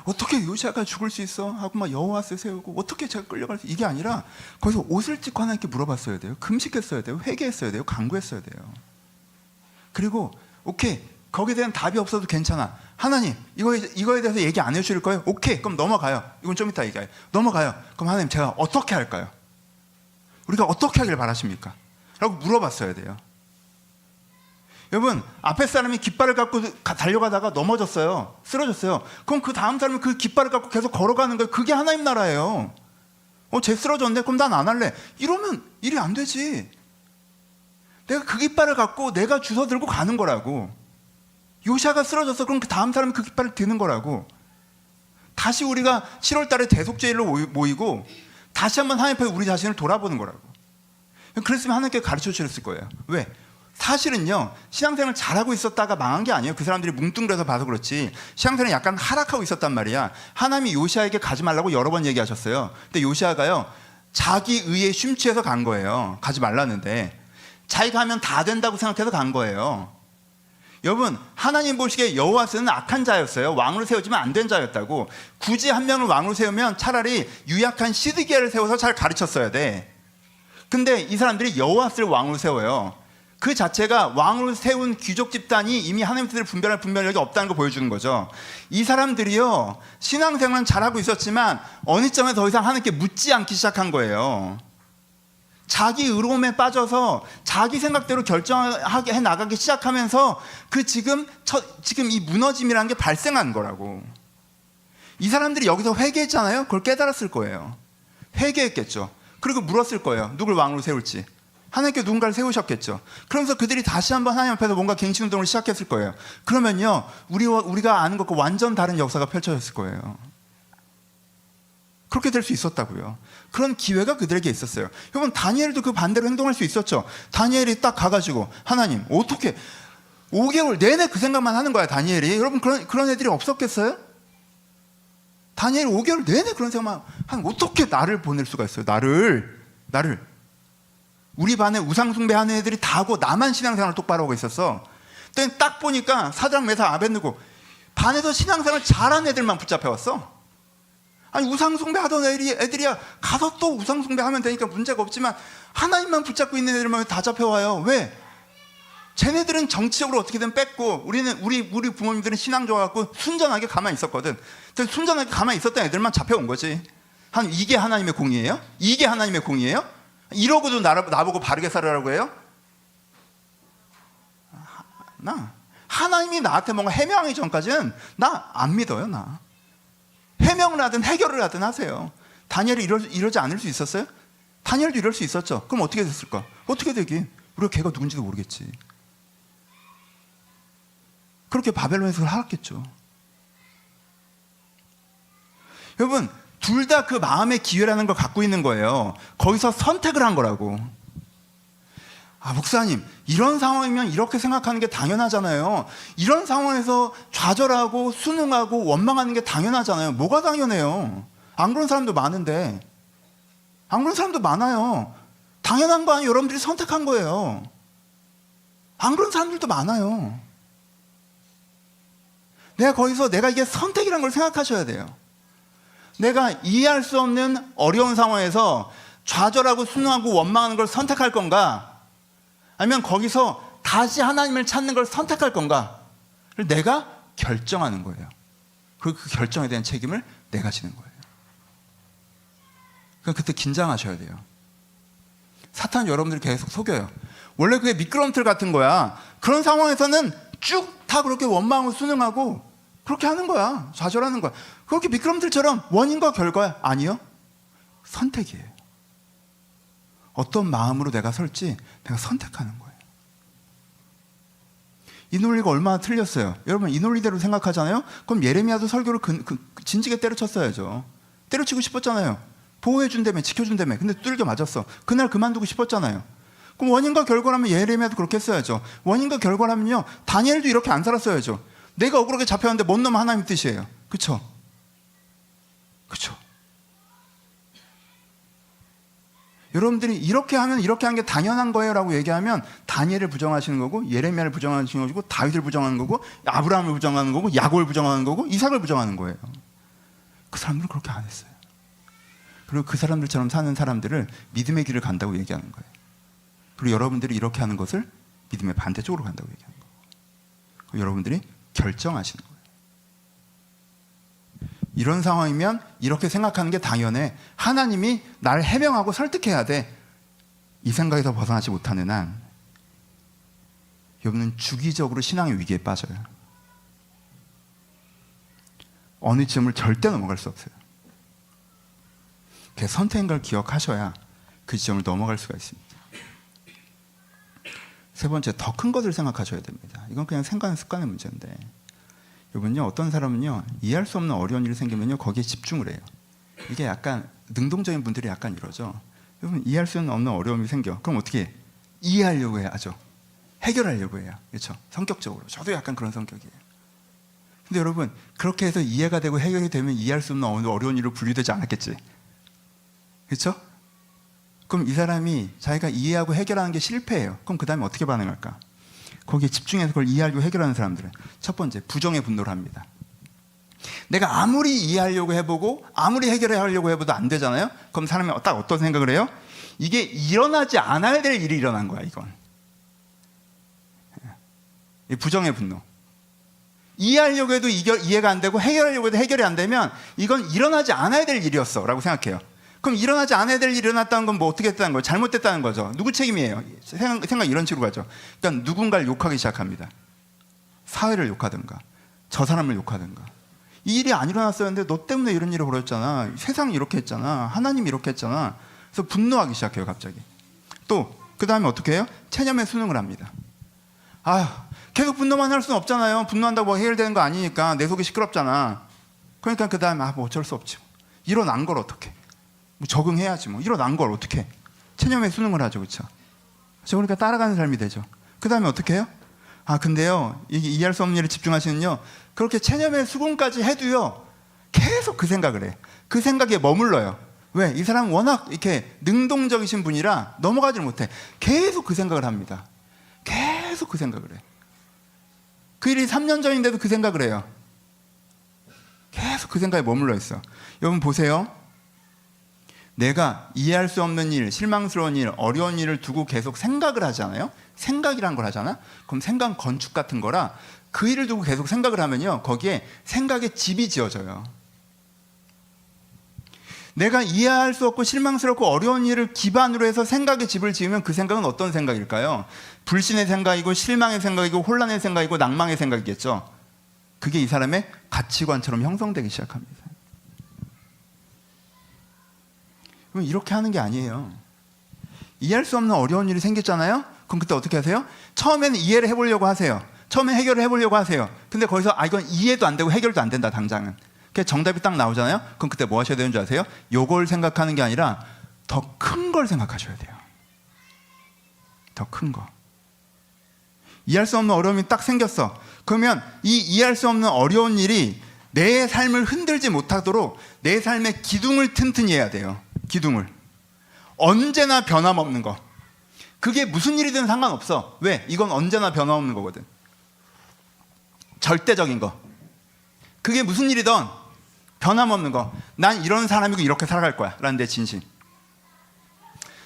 어떻게 요시아가 죽을 수 있어? 하고 막 여호와스 세우고 어떻게 제가 끌려갈 수? 이게 아니라 거기서 옷을 찢고 하나님께 물어봤어야 돼요. 금식했어야 돼요. 회개했어야 돼요. 간구했어야 돼요. 그리고 오케이, 거기에 대한 답이 없어도 괜찮아. 하나님, 이거에 대해서 얘기 안 해주실 거예요? 오케이, 그럼 넘어가요. 이건 좀 이따 얘기해요. 넘어가요. 그럼 하나님, 제가 어떻게 할까요? 우리가 어떻게 하길 바라십니까? 라고 물어봤어야 돼요. 여러분, 앞에 사람이 깃발을 갖고 달려가다가 넘어졌어요. 쓰러졌어요. 그럼 그 다음 사람이 그 깃발을 갖고 계속 걸어가는 거예요. 그게 하나님 나라예요. 쟤 쓰러졌네? 그럼 난 안 할래. 이러면 일이 안 되지. 내가 그 깃발을 갖고 내가 주워 들고 가는 거라고. 요시아가 쓰러졌어. 그럼 그 다음 사람이 그 깃발을 드는 거라고. 다시 우리가 7월 달에 대속제일로 모이고 다시 한번 하나님 앞에 우리 자신을 돌아보는 거라고. 그랬으면 하나님께 가르쳐 주셨을 거예요. 왜? 사실은요, 신앙생활을 잘하고 있었다가 망한 게 아니에요. 그 사람들이 뭉뚱그려서 봐서 그렇지. 신앙생활을 약간 하락하고 있었단 말이야. 하나님이 요시아에게 가지 말라고 여러 번 얘기하셨어요. 근데 요시아가요, 자기 의에 심취해서 간 거예요. 가지 말라는데. 자기가 하면 다 된다고 생각해서 간 거예요. 여러분, 하나님 보시기에 여호와스는 악한 자였어요. 왕으로 세우지면 안 된 자였다고. 굳이 한 명을 왕으로 세우면 차라리 유약한 시드기야를 세워서 잘 가르쳤어야 돼. 근데 이 사람들이 여호와스를 왕으로 세워요. 그 자체가 왕으로 세운 귀족 집단이 이미 하나님 뜻을 분별할 분별력이 없다는 걸 보여주는 거죠. 이 사람들이요, 신앙생활은 잘하고 있었지만 어느 점에 더 이상 하나님께 묻지 않기 시작한 거예요. 자기 의로움에 빠져서 자기 생각대로 결정해 나가기 시작하면서 지금 이 무너짐이라는 게 발생한 거라고. 이 사람들이 여기서 회개했잖아요. 그걸 깨달았을 거예요. 회개했겠죠. 그리고 물었을 거예요. 누굴 왕으로 세울지. 하나님께 누군가를 세우셨겠죠. 그러면서 그들이 다시 한번 하나님 앞에서 뭔가 갱신운동을 시작했을 거예요. 그러면요, 우리가 아는 것과 완전 다른 역사가 펼쳐졌을 거예요. 그렇게 될 수 있었다고요. 그런 기회가 그들에게 있었어요. 여러분, 다니엘도 그 반대로 행동할 수 있었죠. 다니엘이 딱 가가지고 하나님 어떻게 5개월 내내 그 생각만 하는 거야, 다니엘이. 여러분, 그런 애들이 없었겠어요? 다니엘이 5개월 내내 그런 생각만 하면 어떻게 나를 보낼 수가 있어요? 나를 우리 반에 우상숭배하는 애들이 다 하고 나만 신앙생활을 똑바로 하고 있었어. 그때 딱 보니까 사드락 메삭 아벳느고 반에서 신앙생활 잘하는 애들만 붙잡혀왔어. 아니 우상숭배하던 애들이야 가서 또 우상숭배하면 되니까 문제가 없지만 하나님만 붙잡고 있는 애들만 다 잡혀와요. 왜? 쟤네들은 정치적으로 어떻게든 뺐고 우리 부모님들은 신앙 좋아갖고 순전하게 가만히 있었거든. 그래서 순전하게 가만히 있었던 애들만 잡혀온 거지. 이게 하나님의 공의예요? 이게 하나님의 공의예요? 이러고도 나보고 바르게 살으라고 해요? 하나님이 나한테 뭔가 해명하기 전까지는 나 안 믿어요. 나 해명을 하든 해결을 하든 하세요. 다니엘이 이러지 않을 수 있었어요? 다니엘도 이럴 수 있었죠. 그럼 어떻게 됐을까? 어떻게 되긴? 우리가 걔가 누군지도 모르겠지. 그렇게 바벨론에서 살았겠죠. 여러분 둘 다 그 마음의 기회라는 걸 갖고 있는 거예요. 거기서 선택을 한 거라고. 목사님 이런 상황이면 이렇게 생각하는 게 당연하잖아요. 이런 상황에서 좌절하고 순응하고 원망하는 게 당연하잖아요. 뭐가 당연해요? 안 그런 사람도 많은데. 안 그런 사람도 많아요. 당연한 거 아니에요. 여러분들이 선택한 거예요. 안 그런 사람들도 많아요. 내가 이게 선택이라는 걸 생각하셔야 돼요. 내가 이해할 수 없는 어려운 상황에서 좌절하고 순응하고 원망하는 걸 선택할 건가? 아니면 거기서 다시 하나님을 찾는 걸 선택할 건가를 내가 결정하는 거예요. 그리고 그 결정에 대한 책임을 내가 지는 거예요. 그러니까 그때 긴장하셔야 돼요. 사탄 여러분들이 계속 속여요. 원래 그게 미끄럼틀 같은 거야. 그런 상황에서는 쭉 다 그렇게 원망하고 순응하고 그렇게 하는 거야. 좌절하는 거야. 그렇게 미끄럼틀처럼 원인과 결과야? 아니요. 선택이에요. 어떤 마음으로 내가 설지 내가 선택하는 거예요. 이 논리가 얼마나 틀렸어요. 여러분 이 논리대로 생각하잖아요. 그럼 예레미야도 설교를 진지게 때려쳤어야죠. 때려치고 싶었잖아요. 보호해준다며 지켜준다며. 근데 뚫겨 맞았어. 그날 그만두고 싶었잖아요. 그럼 원인과 결과라면 예레미야도 그렇게 했어야죠. 원인과 결과라면요 다니엘도 이렇게 안 살았어야죠. 내가 억울하게 잡혀왔는데 뭔 놈은 하나님 뜻이에요. 그쵸? 그쵸? 여러분들이 이렇게 하면 이렇게 하는 게 당연한 거예요 라고 얘기하면 다니엘을 부정하시는 거고 예레미야를 부정하시는 거고 다윗을 부정하는 거고 아브라함을 부정하는 거고 야곱을 부정하는 거고 이삭을 부정하는 거예요. 그 사람들은 그렇게 안 했어요. 그리고 그 사람들처럼 사는 사람들을 믿음의 길을 간다고 얘기하는 거예요. 그리고 여러분들이 이렇게 하는 것을 믿음의 반대쪽으로 간다고 얘기하는 거예요. 여러분들이 결정하시는 거예요. 이런 상황이면 이렇게 생각하는 게 당연해. 하나님이 나를 해명하고 설득해야 돼. 이 생각에서 벗어나지 못하는 한 여러분은 주기적으로 신앙의 위기에 빠져요. 어느 지점을 절대 넘어갈 수 없어요. 그 선택인 걸 기억하셔야 그 지점을 넘어갈 수가 있습니다. 세 번째, 더 큰 것을 생각하셔야 됩니다. 이건 그냥 생각하는 습관의 문제인데 여러분요, 어떤 사람은요 이해할 수 없는 어려운 일이 생기면요 거기에 집중을 해요. 이게 약간 능동적인 분들이 약간 이러죠. 여러분 이해할 수 없는 어려움이 생겨. 그럼 어떻게 해? 이해하려고 해야죠. 해결하려고 해요. 그렇죠? 성격적으로. 저도 약간 그런 성격이에요. 근데 여러분 그렇게 해서 이해가 되고 해결이 되면 이해할 수 없는 어려운 일로 분류되지 않았겠지? 그렇죠? 그럼 이 사람이 자기가 이해하고 해결하는 게 실패해요. 그럼 그 다음에 어떻게 반응할까? 거기에 집중해서 그걸 이해하려고 해결하는 사람들은 첫 번째, 부정의 분노를 합니다. 내가 아무리 이해하려고 해보고 아무리 해결하려고 해봐도 안 되잖아요? 그럼 사람이 딱 어떤 생각을 해요? 이게 일어나지 않아야 될 일이 일어난 거야, 이건. 이 부정의 분노. 이해하려고 해도 이해가 안 되고 해결하려고 해도 해결이 안 되면 이건 일어나지 않아야 될 일이었어 라고 생각해요. 그럼 일어나지 않아야 될 일이 일어났다는 건 뭐 어떻게 했다는 거예요? 잘못됐다는 거죠. 누구 책임이에요? 생각 이런 식으로 가죠. 그러니까 누군가를 욕하기 시작합니다. 사회를 욕하든가 저 사람을 욕하든가. 이 일이 안 일어났었는데 너 때문에 이런 일이 벌어졌잖아. 세상이 이렇게 했잖아. 하나님이 이렇게 했잖아. 그래서 분노하기 시작해요, 갑자기. 또 그 다음에 어떻게 해요? 체념에 순응을 합니다. 아휴, 계속 분노만 할 수는 없잖아요. 분노한다고 뭐 해결되는 거 아니니까 내 속이 시끄럽잖아. 그러니까 그 다음에 뭐 어쩔 수 없지. 일어난 걸 어떡해. 뭐 적응해야지 뭐. 일어난 걸 어떡해. 체념에 순응을 하죠. 그렇죠? 그러니까 따라가는 삶이 되죠. 그 다음에 어떻게 해요? 근데요, 이게 이해할 수 없는 일에 집중하시는요, 그렇게 체념에 수긍까지 해도요 계속 그 생각을 해. 그 생각에 머물러요. 왜? 이 사람은 워낙 이렇게 능동적이신 분이라 넘어가지를 못해. 계속 그 생각을 합니다. 계속 그 생각을 해. 그 일이 3년 전인데도 그 생각을 해요. 계속 그 생각에 머물러 있어. 여러분 보세요. 내가 이해할 수 없는 일, 실망스러운 일, 어려운 일을 두고 계속 생각을 하잖아요. 생각이란 걸 하잖아. 그럼 생각 건축 같은 거라 그 일을 두고 계속 생각을 하면요, 거기에 생각의 집이 지어져요. 내가 이해할 수 없고 실망스럽고 어려운 일을 기반으로 해서 생각의 집을 지으면 그 생각은 어떤 생각일까요? 불신의 생각이고 실망의 생각이고 혼란의 생각이고 낭망의 생각이겠죠. 그게 이 사람의 가치관처럼 형성되기 시작합니다. 그럼 이렇게 하는 게 아니에요. 이해할 수 없는 어려운 일이 생겼잖아요. 그럼 그때 어떻게 하세요? 처음에는 이해를 해보려고 하세요. 처음에 해결을 해보려고 하세요. 근데 거기서 이건 이해도 안 되고 해결도 안 된다, 당장은. 그래서 정답이 딱 나오잖아요. 그럼 그때 뭐 하셔야 되는 줄 아세요? 요걸 생각하는 게 아니라 더 큰 걸 생각하셔야 돼요. 더 큰 거. 이해할 수 없는 어려움이 딱 생겼어. 그러면 이 이해할 수 없는 어려운 일이 내 삶을 흔들지 못하도록 내 삶의 기둥을 튼튼히 해야 돼요. 기둥을. 언제나 변함없는 거. 그게 무슨 일이든 상관없어. 왜? 이건 언제나 변함없는 거거든. 절대적인 거. 그게 무슨 일이든 변함없는 거. 난 이런 사람이고 이렇게 살아갈 거야 라는 내 진심.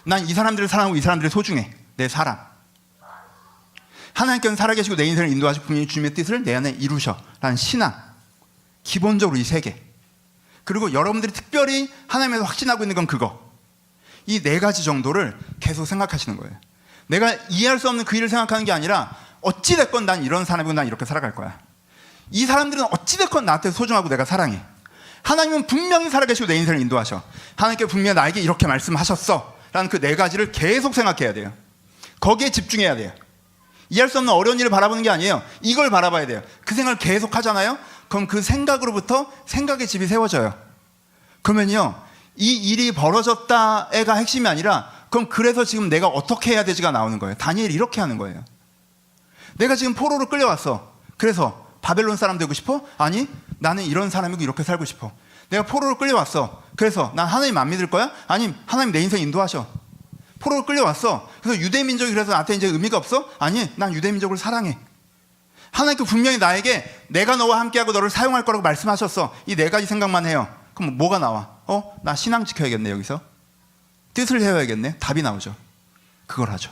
난 이 사람들을 사랑하고 이 사람들이 소중해. 내 사람. 하나님께서는 살아계시고 내 인생을 인도하시고 분명히 주님의 뜻을 내 안에 이루셔 라는 신앙. 기본적으로 이 세 개. 그리고 여러분들이 특별히 하나님에서 확신하고 있는 건 그거. 이 네 가지 정도를 계속 생각하시는 거예요. 내가 이해할 수 없는 그 일을 생각하는 게 아니라 어찌됐건 난 이런 사람이고 난 이렇게 살아갈 거야. 이 사람들은 어찌됐건 나한테 소중하고 내가 사랑해. 하나님은 분명히 살아계시고 내 인생을 인도하셔. 하나님께 분명히 나에게 이렇게 말씀하셨어 라는 그 네 가지를 계속 생각해야 돼요. 거기에 집중해야 돼요. 이해할 수 없는 어려운 일을 바라보는 게 아니에요. 이걸 바라봐야 돼요. 그 생각을 계속 하잖아요. 그럼 그 생각으로부터 생각의 집이 세워져요. 그러면요, 이 일이 벌어졌다가 핵심이 아니라 그럼 그래서 지금 내가 어떻게 해야 되지가 나오는 거예요. 다니엘이 이렇게 하는 거예요. 내가 지금 포로로 끌려왔어. 그래서 바벨론 사람 되고 싶어? 아니, 나는 이런 사람이고 이렇게 살고 싶어. 내가 포로로 끌려왔어. 그래서 난 하나님 안 믿을 거야? 아니, 하나님 내 인생 인도하셔. 포로로 끌려왔어. 그래서 유대민족이 그래서 나한테 이제 의미가 없어? 아니, 난 유대민족을 사랑해. 하나님께 분명히 나에게 내가 너와 함께하고 너를 사용할 거라고 말씀하셨어. 이 네 가지 생각만 해요. 그럼 뭐가 나와? 나 신앙 지켜야겠네. 여기서 뜻을 세워야겠네. 답이 나오죠. 그걸 하죠.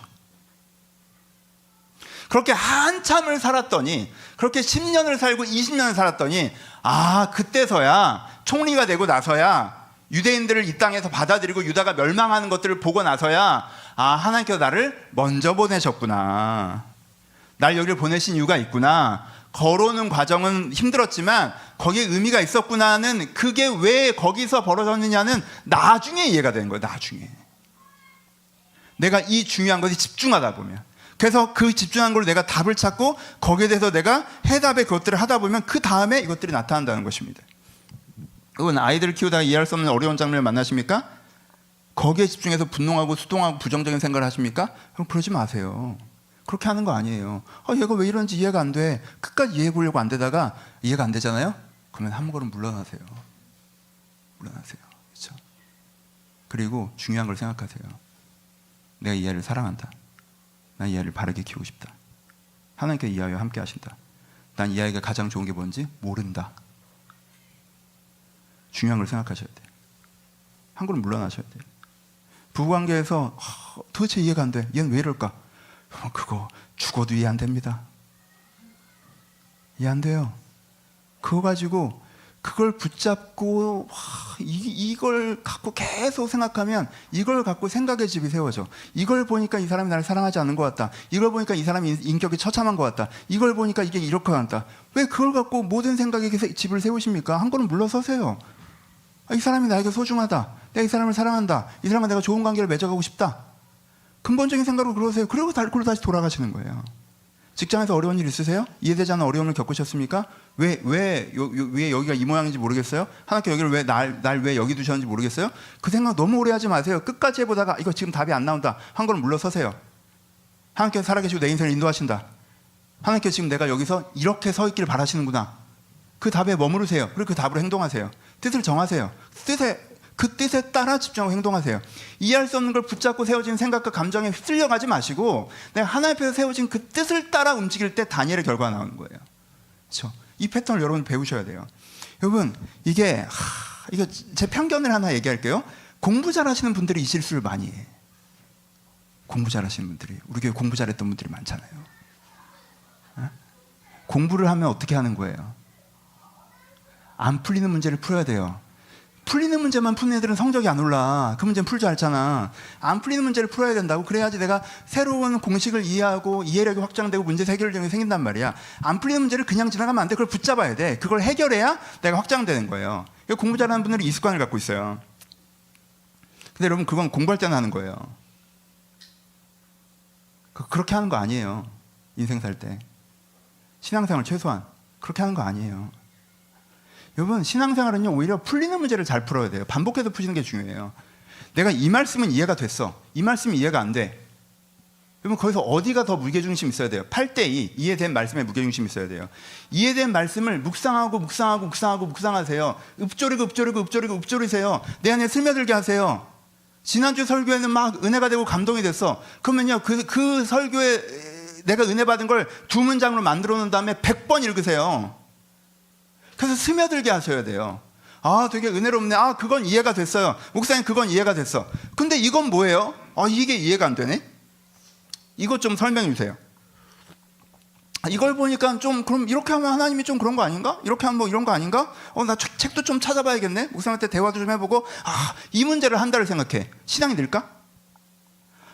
그렇게 한참을 살았더니, 그렇게 10년을 살고 20년을 살았더니, 그때서야, 총리가 되고 나서야 유대인들을 이 땅에서 받아들이고 유다가 멸망하는 것들을 보고 나서야 하나님께서 나를 먼저 보내셨구나. 날 여기를 보내신 이유가 있구나. 걸어오는 과정은 힘들었지만 거기에 의미가 있었구나는, 그게 왜 거기서 벌어졌느냐는 나중에 이해가 되는 거예요. 나중에. 내가 이 중요한 것에 집중하다 보면. 그래서 그 집중한 걸로 내가 답을 찾고 거기에 대해서 내가 해답의 그것들을 하다 보면 그 다음에 이것들이 나타난다는 것입니다. 그건 아이들을 키우다가 이해할 수 없는 어려운 장면을 만나십니까? 거기에 집중해서 분노하고 수동하고 부정적인 생각을 하십니까? 그럼 그러지 마세요. 그렇게 하는 거 아니에요. 얘가 왜 이런지 이해가 안 돼. 끝까지 이해해 보려고 안 되다가 이해가 안 되잖아요? 그러면 한 걸음 물러나세요. 물러나세요. 그렇죠? 그리고 중요한 걸 생각하세요. 내가 이 아이를 사랑한다. 난 이 아이를 바르게 키우고 싶다. 하나님께서 이 아이와 함께 하신다. 난 이 아이가 가장 좋은 게 뭔지 모른다. 중요한 걸 생각하셔야 돼요. 한 걸음 물러나셔야 돼요. 부부관계에서 도대체 이해가 안 돼. 얘는 왜 이럴까? 그거 죽어도 이해 안 됩니다. 이해 안 돼요. 그거 가지고 그걸 붙잡고 이걸 갖고 계속 생각하면 이걸 갖고 생각의 집이 세워져. 이걸 보니까 이 사람이 나를 사랑하지 않는 것 같다. 이걸 보니까 이 사람이 인격이 처참한 것 같다. 이걸 보니까 이게 이렇게 같다. 왜 그걸 갖고 모든 생각의 집을 세우십니까? 한 걸음 물러서세요. 이 사람이 나에게 소중하다. 내가 이 사람을 사랑한다. 이 사람과 내가 좋은 관계를 맺어가고 싶다. 근본적인 생각으로 그러세요. 그리고 다시 돌아가시는 거예요. 직장에서 어려운 일 있으세요? 이해되지 않는 어려움을 겪으셨습니까? 왜 여기가 이 모양인지 모르겠어요? 하나님께 여기를 날 왜 여기 두셨는지 모르겠어요? 그 생각 너무 오래 하지 마세요. 끝까지 해보다가 이거 지금 답이 안 나온다. 한 걸음 물러서세요. 하나님께서 살아계시고 내 인생을 인도하신다. 하나님께서 지금 내가 여기서 이렇게 서 있기를 바라시는구나. 그 답에 머무르세요. 그리고 그 답으로 행동하세요. 뜻을 정하세요. 그 뜻에 따라 집중하고 행동하세요. 이해할 수 없는 걸 붙잡고 세워진 생각과 감정에 휩쓸려가지 마시고 내가 하나님 앞에서 세워진 그 뜻을 따라 움직일 때 다니엘의 결과가 나오는 거예요. 그렇죠? 이 패턴을 여러분 배우셔야 돼요. 여러분 이게 제 편견을 하나 얘기할게요. 공부 잘하시는 분들이 이 실수를 많이 해. 공부 잘하시는 분들이, 우리 교회 공부 잘했던 분들이 많잖아요. 어? 공부를 하면 어떻게 하는 거예요? 안 풀리는 문제를 풀어야 돼요. 풀리는 문제만 푸는 애들은 성적이 안 올라. 그 문제는 풀 줄 알잖아. 안 풀리는 문제를 풀어야 된다고. 그래야지 내가 새로운 공식을 이해하고 이해력이 확장되고 문제 해결력이 생긴단 말이야. 안 풀리는 문제를 그냥 지나가면 안 돼. 그걸 붙잡아야 돼. 그걸 해결해야 내가 확장되는 거예요. 공부 잘하는 분들이 이 습관을 갖고 있어요. 근데 여러분 그건 공부할 때는 하는 거예요. 그렇게 하는 거 아니에요. 인생 살 때. 신앙생활 최소한 그렇게 하는 거 아니에요. 여러분 신앙생활은요 오히려 풀리는 문제를 잘 풀어야 돼요. 반복해서 푸시는 게 중요해요. 내가 이 말씀은 이해가 됐어. 이 말씀이 이해가 안 돼. 여러분 거기서 어디가 더 무게중심 있어야 돼요? 8대2 이해된 말씀에 무게중심 있어야 돼요. 이해된 말씀을 묵상하세요. 읊조리세요. 내 안에 스며들게 하세요. 지난주 설교에는 막 은혜가 되고 감동이 됐어. 그러면요 그 설교에 내가 은혜 받은 걸 2문장으로 만들어 놓은 다음에 100번 읽으세요. 그래서 스며들게 하셔야 돼요. 아 되게 은혜롭네. 아 그건 이해가 됐어요. 목사님 그건 이해가 됐어. 근데 이건 뭐예요? 아 이게 이해가 안 되네. 이것 좀 설명해 주세요. 이걸 보니까 좀 그럼 이렇게 하면 하나님이 좀 그런 거 아닌가? 이렇게 하면 뭐 이런 거 아닌가? 나 책도 좀 찾아봐야겠네. 목사님한테 대화도 좀 해보고 이 문제를 한 달을 생각해. 신앙이 늘까?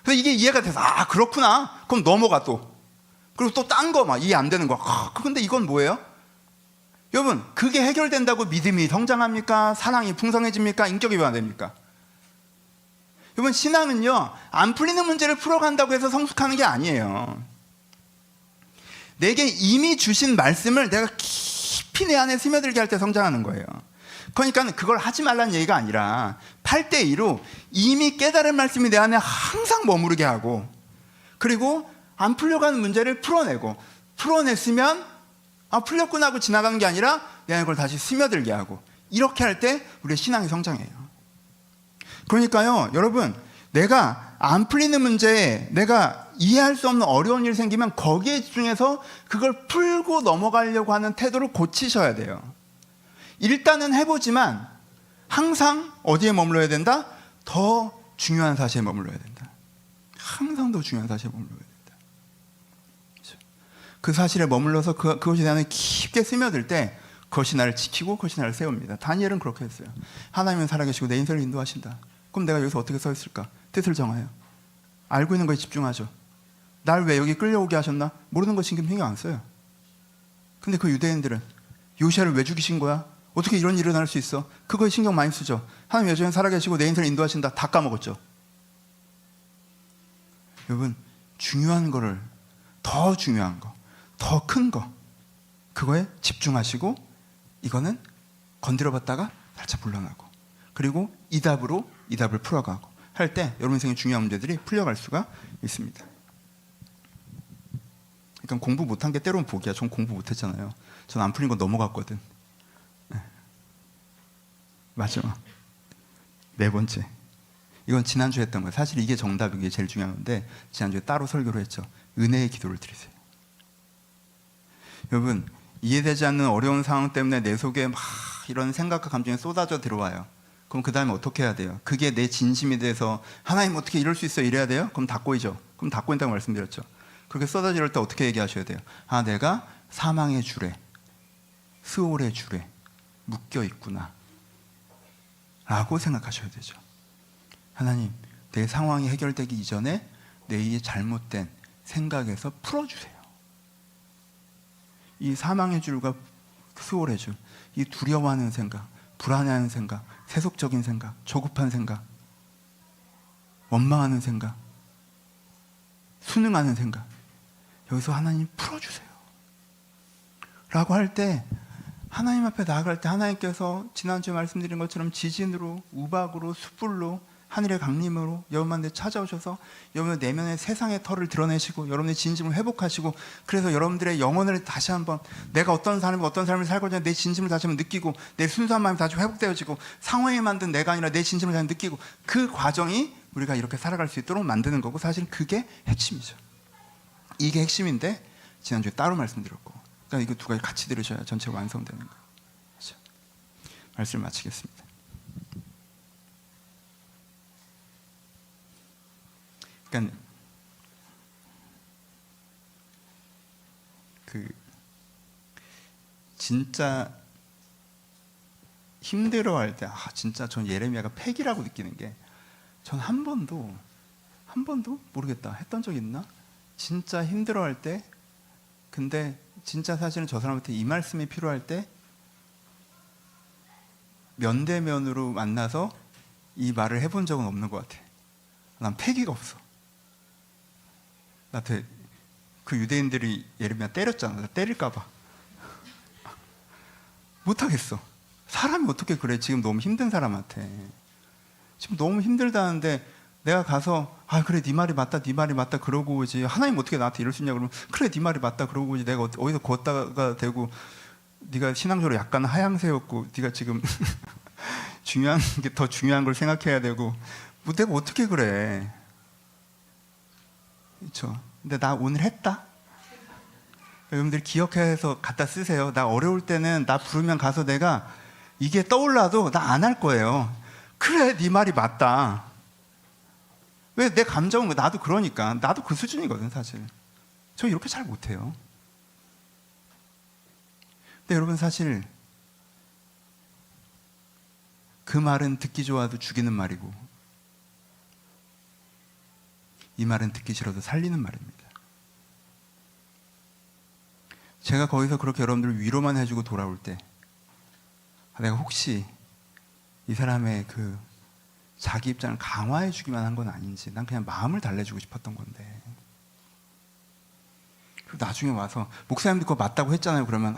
그래서 이게 이해가 돼서 그렇구나. 그럼 넘어가 또. 그리고 또 딴 거 막 이해 안 되는 거. 근데 이건 뭐예요? 여러분 그게 해결된다고 믿음이 성장합니까? 사랑이 풍성해집니까? 인격이 변화됩니까? 여러분 신앙은요 안 풀리는 문제를 풀어간다고 해서 성숙하는 게 아니에요. 내게 이미 주신 말씀을 내가 깊이 내 안에 스며들게 할 때 성장하는 거예요. 그러니까 그걸 하지 말라는 얘기가 아니라 8대2로 이미 깨달은 말씀이 내 안에 항상 머무르게 하고, 그리고 안 풀려가는 문제를 풀어냈으면 풀렸구나 하고 지나가는 게 아니라 내 안에 그걸 다시 스며들게 하고, 이렇게 할 때 우리의 신앙이 성장해요. 그러니까요 여러분 내가 안 풀리는 문제에 내가 이해할 수 없는 어려운 일이 생기면 거기에 집중해서 그걸 풀고 넘어가려고 하는 태도를 고치셔야 돼요. 일단은 해보지만 항상 어디에 머물러야 된다? 더 중요한 사실에 머물러야 된다. 항상 더 중요한 사실에 머물러야 된다. 그 사실에 머물러서 그것이 내 안에 깊게 스며들 때 그것이 나를 지키고 그것이 나를 세웁니다. 다니엘은 그렇게 했어요. 하나님은 살아계시고 내 인생을 인도하신다. 그럼 내가 여기서 어떻게 서 있을까? 뜻을 정해요. 알고 있는 거에 집중하죠. 날 왜 여기 끌려오게 하셨나? 모르는 거 신경 안 써요. 근데 그 유대인들은 요시야를 왜 죽이신 거야? 어떻게 이런 일이 일어날 수 있어? 그거에 신경 많이 쓰죠. 하나님 여전히 살아계시고 내 인생을 인도하신다. 다 까먹었죠. 여러분 중요한 거를, 더 중요한 거, 더 큰 거, 그거에 집중하시고 이거는 건드려봤다가 살짝 물러나고, 그리고 이답을 풀어가고 할 때 여러분 인생의 중요한 문제들이 풀려갈 수가 있습니다. 그러니까 공부 못한 게 때로는 복이야. 전 공부 못했잖아요. 전 안 풀린 거 넘어갔거든. 네. 마지막 네 번째, 이건 지난주에 했던 거예요. 사실 이게 정답이 게 제일 중요한 건데 지난주에 따로 설교를 했죠. 은혜의 기도를 드리세요. 여러분 이해되지 않는 어려운 상황 때문에 내 속에 막 이런 생각과 감정이 쏟아져 들어와요. 그럼 그 다음에 어떻게 해야 돼요? 그게 내 진심이 돼서 하나님 어떻게 이럴 수 있어요? 이래야 돼요? 그럼 닫고 있죠. 그럼 닫고 있다고 말씀드렸죠. 그렇게 쏟아질 때 어떻게 얘기하셔야 돼요? 내가 사망의 줄에, 스올의 줄에 묶여 있구나 라고 생각하셔야 되죠. 하나님 내 상황이 해결되기 이전에 내 이 잘못된 생각에서 풀어주세요. 이 사망의 줄과 스올의 줄, 이 두려워하는 생각, 불안해하는 생각, 세속적인 생각, 조급한 생각, 원망하는 생각, 순응하는 생각, 여기서 하나님 풀어주세요 라고 할 때, 하나님 앞에 나아갈 때 하나님께서 지난주에 말씀드린 것처럼 지진으로, 우박으로, 숯불로 하늘의 강림으로 여러분한테 찾아오셔서 여러분의 내면의 세상의 털을 드러내시고 여러분의 진심을 회복하시고, 그래서 여러분들의 영혼을 다시 한번 내가 어떤 삶을 살고자 내 진심을 다시 한번 느끼고 내 순수한 마음이 다시 회복되어지고 상황에 만든 내가 아니라 내 진심을 다시 느끼고, 그 과정이 우리가 이렇게 살아갈 수 있도록 만드는 거고, 사실은 그게 핵심이죠. 이게 핵심인데 지난주에 따로 말씀드렸고, 그러니까 이거 두 가지 같이 들으셔야 전체가 완성되는 거예요. 그렇죠? 말씀을 마치겠습니다. 그러니까 진짜 힘들어할 때 진짜 전 예레미야가 팩이라고 느끼는 게, 전 한 번도 모르겠다 했던 적 있나? 진짜 힘들어할 때, 근데 진짜 사실은 저 사람한테 이 말씀이 필요할 때 면대면으로 만나서 이 말을 해본 적은 없는 것 같아. 난 패기가 없어. 나한테 그 유대인들이 예레미야 때렸잖아. 나 때릴까봐 못하겠어. 사람이 어떻게 그래? 지금 너무 힘든 사람한테 지금 너무 힘들다는데 내가 가서 그래 네 말이 맞다 그러고 오지. 하나님 어떻게 나한테 이럴 수 있냐 그러면 그래 네 말이 맞다 그러고 오지. 내가 어디서 걷다가 대고 네가 신앙적으로 약간 하향세였고 네가 지금 중요한 게 더 중요한 걸 생각해야 되고, 뭐 내가 어떻게 그래. 그렇죠? 근데 나 오늘 했다. 여러분들 기억해서 갖다 쓰세요. 나 어려울 때는 나 부르면 가서 내가 이게 떠올라도 나 안 할 거예요. 그래 네 말이 맞다. 왜? 내 감정은 나도 그러니까. 나도 그 수준이거든 사실. 저 이렇게 잘 못해요. 근데 여러분 사실 그 말은 듣기 좋아도 죽이는 말이고, 이 말은 듣기 싫어도 살리는 말입니다. 제가 거기서 그렇게 여러분들 위로만 해주고 돌아올 때 내가 혹시 이 사람의 그 자기 입장을 강화해 주기만 한 건 아닌지, 난 그냥 마음을 달래주고 싶었던 건데, 그리고 나중에 와서 목사님도 그거 맞다고 했잖아요. 그러면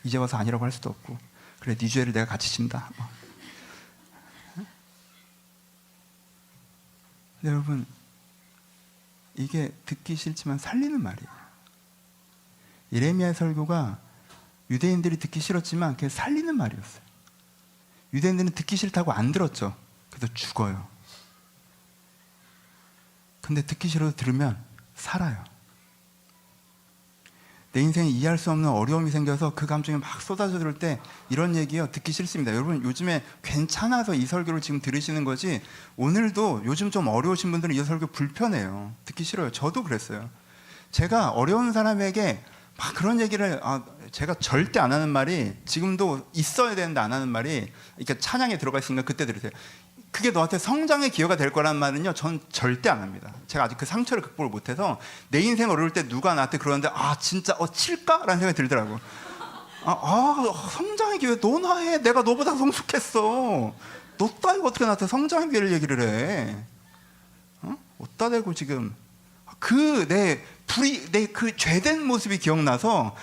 이제 와서 아니라고 할 수도 없고, 그래 네 죄를 내가 같이 진다. 근데 여러분 이게 듣기 싫지만 살리는 말이에요. 예레미야의 설교가 유대인들이 듣기 싫었지만 그게 살리는 말이었어요. 유대인들은 듣기 싫다고 안 들었죠. 그래서 죽어요. 근데 듣기 싫어도 들으면 살아요. 내 인생에 이해할 수 없는 어려움이 생겨서 그 감정이 막 쏟아져 들을 때 이런 얘기요 듣기 싫습니다. 여러분 요즘에 괜찮아서 이 설교를 지금 들으시는 거지, 오늘도 요즘 좀 어려우신 분들은 이 설교 불편해요. 듣기 싫어요. 저도 그랬어요. 제가 어려운 사람에게 막 그런 얘기를 제가 절대 안 하는 말이, 지금도 있어야 되는데 안 하는 말이, 그러니까 찬양에 들어가 있으니까 그때 들으세요. 그게 너한테 성장의 기회가 될 거라는 말은요, 전 절대 안 합니다. 제가 아직 그 상처를 극복을 못해서 내 인생 어려울 때 누가 나한테 그러는데 진짜 칠까? 라는 생각이 들더라고. 성장의 기회 너나 해. 내가 너보다 성숙했어. 너 따위가 어떻게 나한테 성장의 기회를 얘기를 해. 어디다 대고 지금 내 그 죄된 모습이 기억나서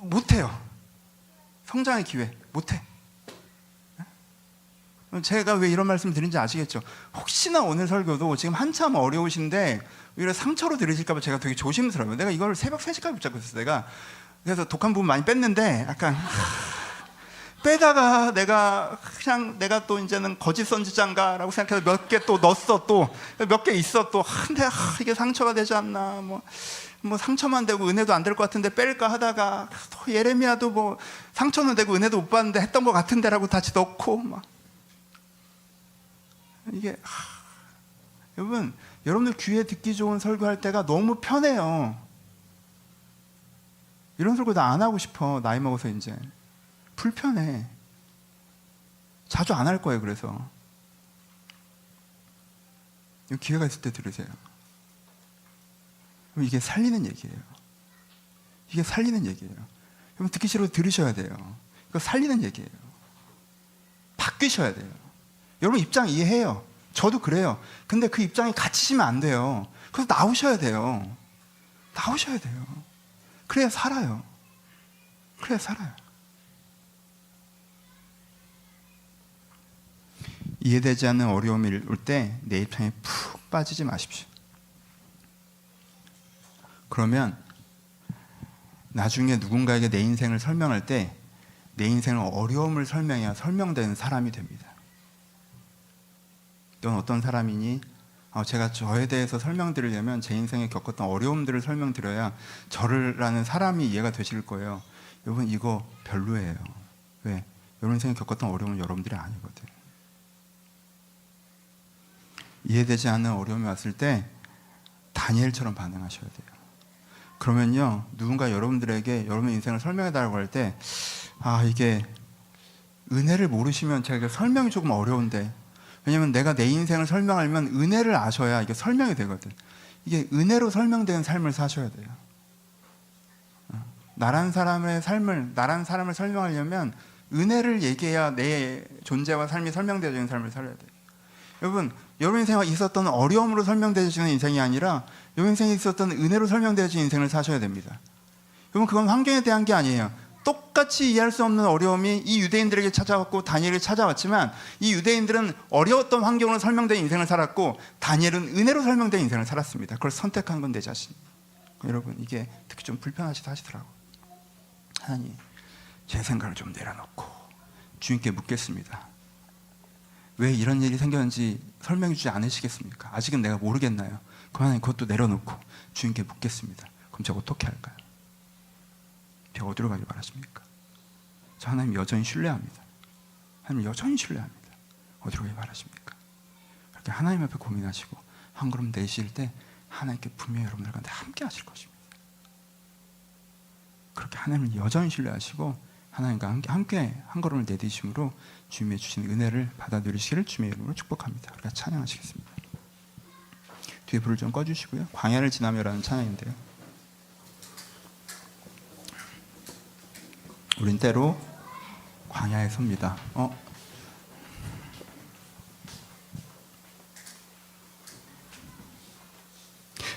못해요. 성장의 기회 못해. 제가 왜 이런 말씀 드린지 아시겠죠? 혹시나 오늘 설교도 지금 한참 어려우신데 오히려 상처로 들으실까 봐 제가 되게 조심스러워요. 내가 이걸 새벽 3시까지 붙잡고 있었어요. 그래서 독한 부분 많이 뺐는데, 약간 빼다가 내가 또 이제는 거짓 선지자인가라고 생각해서 몇 개 또 넣었어. 또 몇 개 있어. 또 근데 이게 상처가 되지 않나, 뭐 상처만 되고 은혜도 안 될 것 같은데 뺄까 하다가 또 예레미야도 뭐 상처는 되고 은혜도 못 받는데 했던 것 같은데라고 다시 넣고 막. 이게 여러분들 귀에 듣기 좋은 설교할 때가 너무 편해요. 이런 설교 나 안 하고 싶어. 나이 먹어서 이제 불편해. 자주 안 할 거예요. 그래서 기회가 있을 때 들으세요. 이게 살리는 얘기예요. 이게 살리는 얘기예요. 여러분 듣기 싫어도 들으셔야 돼요. 이거 살리는 얘기예요. 바뀌셔야 돼요. 여러분 입장 이해해요. 저도 그래요. 근데 그 입장에 갇히시면 안 돼요. 그래서 나오셔야 돼요. 나오셔야 돼요. 그래야 살아요. 그래야 살아요. 이해되지 않는 어려움이 올 때 내 입장에 푹 빠지지 마십시오. 그러면 나중에 누군가에게 내 인생을 설명할 때 내 인생을 어려움을 설명해야 설명되는 사람이 됩니다. 넌 어떤 사람이니? 제가 저에 대해서 설명드리려면 제 인생에 겪었던 어려움들을 설명드려야 저를라는 사람이 이해가 되실 거예요. 여러분 이거 별로예요. 왜? 여러분 인생에 겪었던 어려움은 여러분들이 아니거든. 이해되지 않는 어려움이 왔을 때 다니엘처럼 반응하셔야 돼요. 그러면요, 누군가 여러분들에게 여러분의 인생을 설명해달라고 할 때 이게 은혜를 모르시면 제가 설명이 조금 어려운데, 왜냐면 내가 내 인생을 설명하려면 은혜를 아셔야 이게 설명이 되거든. 이게 은혜로 설명되는 삶을 사셔야 돼요. 나란 사람을 설명하려면 은혜를 얘기해야 내 존재와 삶이 설명되어지는 삶을 살아야 돼요. 여러분 인생에 있었던 어려움으로 설명되어지는 인생이 아니라 여러분 인생에 있었던 은혜로 설명되어지는 인생을 사셔야 됩니다. 여러분 그건 환경에 대한 게 아니에요. 똑같이 이해할 수 없는 어려움이 이 유대인들에게 찾아왔고 다니엘에게 찾아왔지만 이 유대인들은 어려웠던 환경으로 설명된 인생을 살았고 다니엘은 은혜로 설명된 인생을 살았습니다. 그걸 선택한 건 내 자신. 여러분 이게 특히 좀 불편하시다 하시더라고요. 하나님, 제 생각을 좀 내려놓고 주님께 묻겠습니다. 왜 이런 일이 생겼는지 설명해 주지 않으시겠습니까? 아직은 내가 모르겠나요? 그럼 하나님 그것도 내려놓고 주님께 묻겠습니다. 그럼 제가 어떻게 할까요? 제가 어디로 가길 바라십니까? 저 하나님 여전히 신뢰합니다. 하나님 여전히 신뢰합니다. 어디로 가길 바라십니까? 그렇게 하나님 앞에 고민하시고 한 걸음 내실 때 하나님께 분명히 여러분들 가운데 함께 하실 것입니다. 그렇게 하나님을 여전히 신뢰하시고 하나님과 함께 한 걸음을 내디심으로 주님의 주신 은혜를 받아 누리시기를 주님의 이름으로 축복합니다. 우리가 찬양하시겠습니다. 뒤에 불을 좀 꺼주시고요. 광야를 지나며라는 찬양인데요, 우린 때로 광야에 섭니다.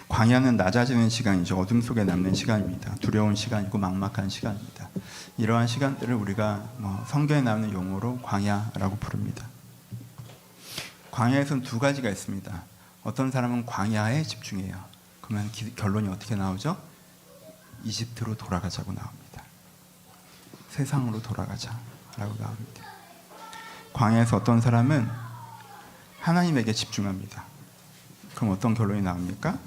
광야는 낮아지는 시간이죠. 어둠 속에 남는 시간입니다. 두려운 시간이고 막막한 시간입니다. 이러한 시간들을 우리가 성경에 나오는 용어로 광야라고 부릅니다. 광야에서는 두 가지가 있습니다. 어떤 사람은 광야에 집중해요. 그러면 결론이 어떻게 나오죠? 이집트로 돌아가자고 나옵니다. 세상으로 돌아가자라고 나옵니다. 광야에서 어떤 사람은 하나님에게 집중합니다. 그럼 어떤 결론이 나옵니까?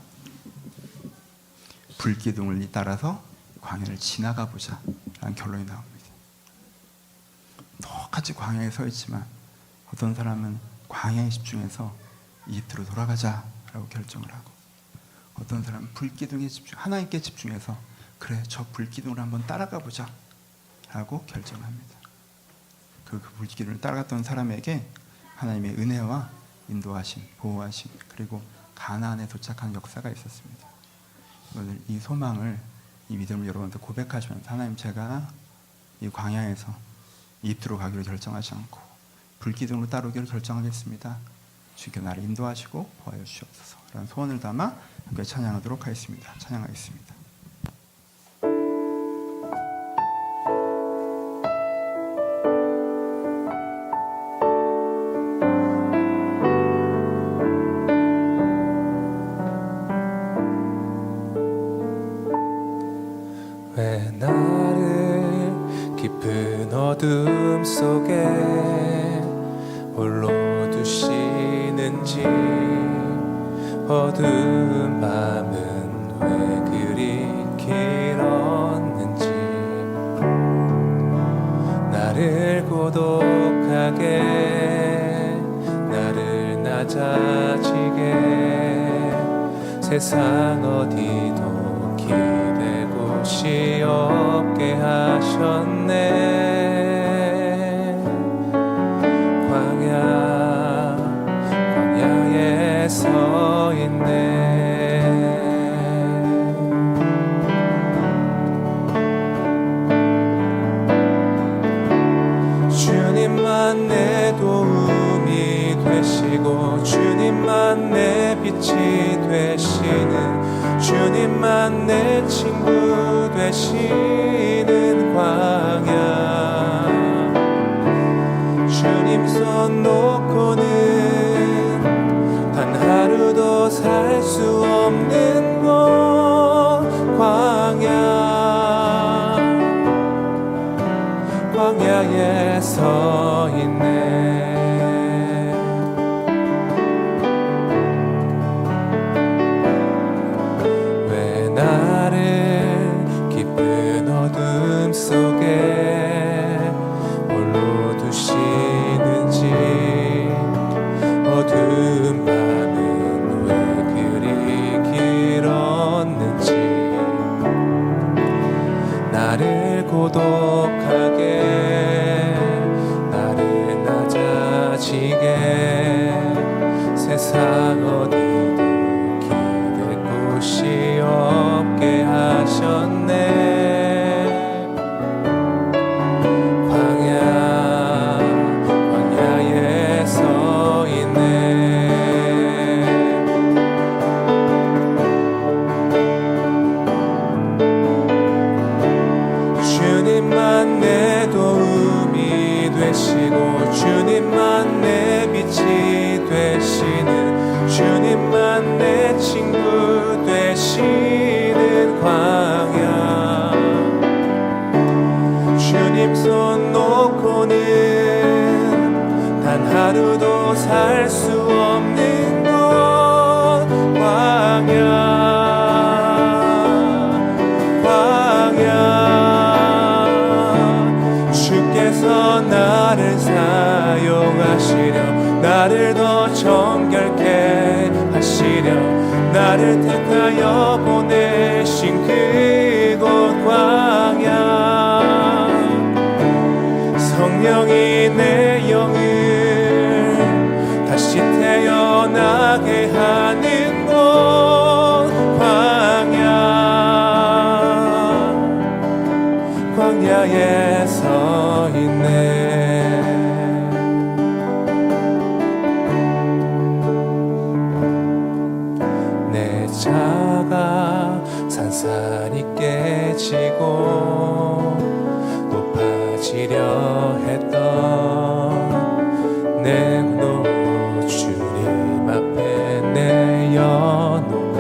불기둥을 따라서 광야를 지나가 보자 라는 결론이 나옵니다. 똑같이 광야에 서 있지만 어떤 사람은 광야에 집중해서 이집트로 돌아가자라고 결정을 하고, 어떤 사람은 불기둥에 집중, 하나님께 집중해서 그래 저 불기둥을 한번 따라가 보자 라고 결정합니다. 그 불기둥을 따라갔던 사람에게 하나님의 은혜와 인도하심, 보호하심, 그리고 가나안에 도착한 역사가 있었습니다. 오늘 이 소망을, 이 믿음을 여러분한테 고백하시면서 하나님, 제가 이 광야에서 이집트로 가기로 결정하지 않고 불기둥으로 따르기로 결정하겠습니다. 주께 나를 인도하시고 보호하여 주시옵소서 라는 소원을 담아 함께 찬양하도록 하겠습니다. 찬양하겠습니다. 왜 나를 깊은 어둠 속에 홀로 두시는지, 어두운 밤은 왜 그리 길었는지, 나를 고독하게, 나를 낮아지게, 세상 어디도 기대 곳이 없게 하셨네. 광야에 서 있네. 주님만 내 도움이 되시고, 주님만 내 빛이 되시는, 주님만 내 친구 되시는 광야. 주님 손 놓고는 광야에 서 있네. 왜 나를 깊은 어둠 속에 홀로 두시는지, 어두운 밤은 왜 그리 길었는지, 나를 고독하게, 나를 낮아지게, 세상 어디도 기댈 곳이 없게 하셨네. 광야에 서 있네. 주님만 내 도움이 되시고, 주님만 내 빛이 되시는, 주님만 내 친구 되시는 광야. 주님 손 놓고는 단 하루도 살 수 없는 곳, 광야. 주께서 나를 사용하시려, 나를 더 정결케 하시려, 나를 택하여 보내신 그곳 광야. 성령이 내 영을 다시 태어나게 하는 곳, 광야에 서 있네. 내 자가 산산이 깨지고 높아지려 했던 내 gun도 주님 앞에 내어놓고,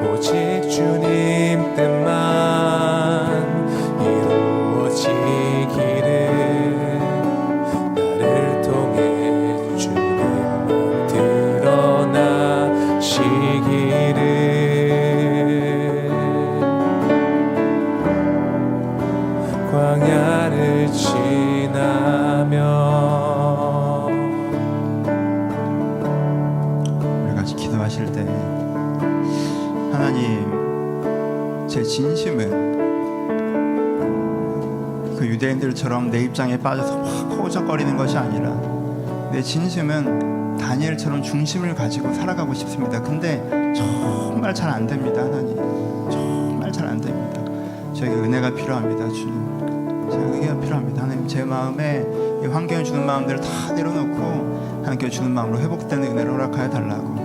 오직 주님 뜻만 이루어지기를, 나를 통해 주님만 드러나시기를. 광야를 지나며. 우리 같이 기도하실 때 하나님, 제 진심은 그 유대인들처럼 내 입장에 빠져서 막 허우적거리는 것이 아니라, 내 진심은 다니엘처럼 중심을 가지고 살아가고 싶습니다. 근데 정말 잘 안 됩니다. 하나님, 정말 잘 안 됩니다. 저에게 은혜가 필요합니다. 주님, 제가 은혜가 필요합니다. 하나님, 제 마음에 이 환경을 주는 마음들을 다 내려놓고 하나님께 주는 마음으로 회복되는 은혜를 허락하여 달라고.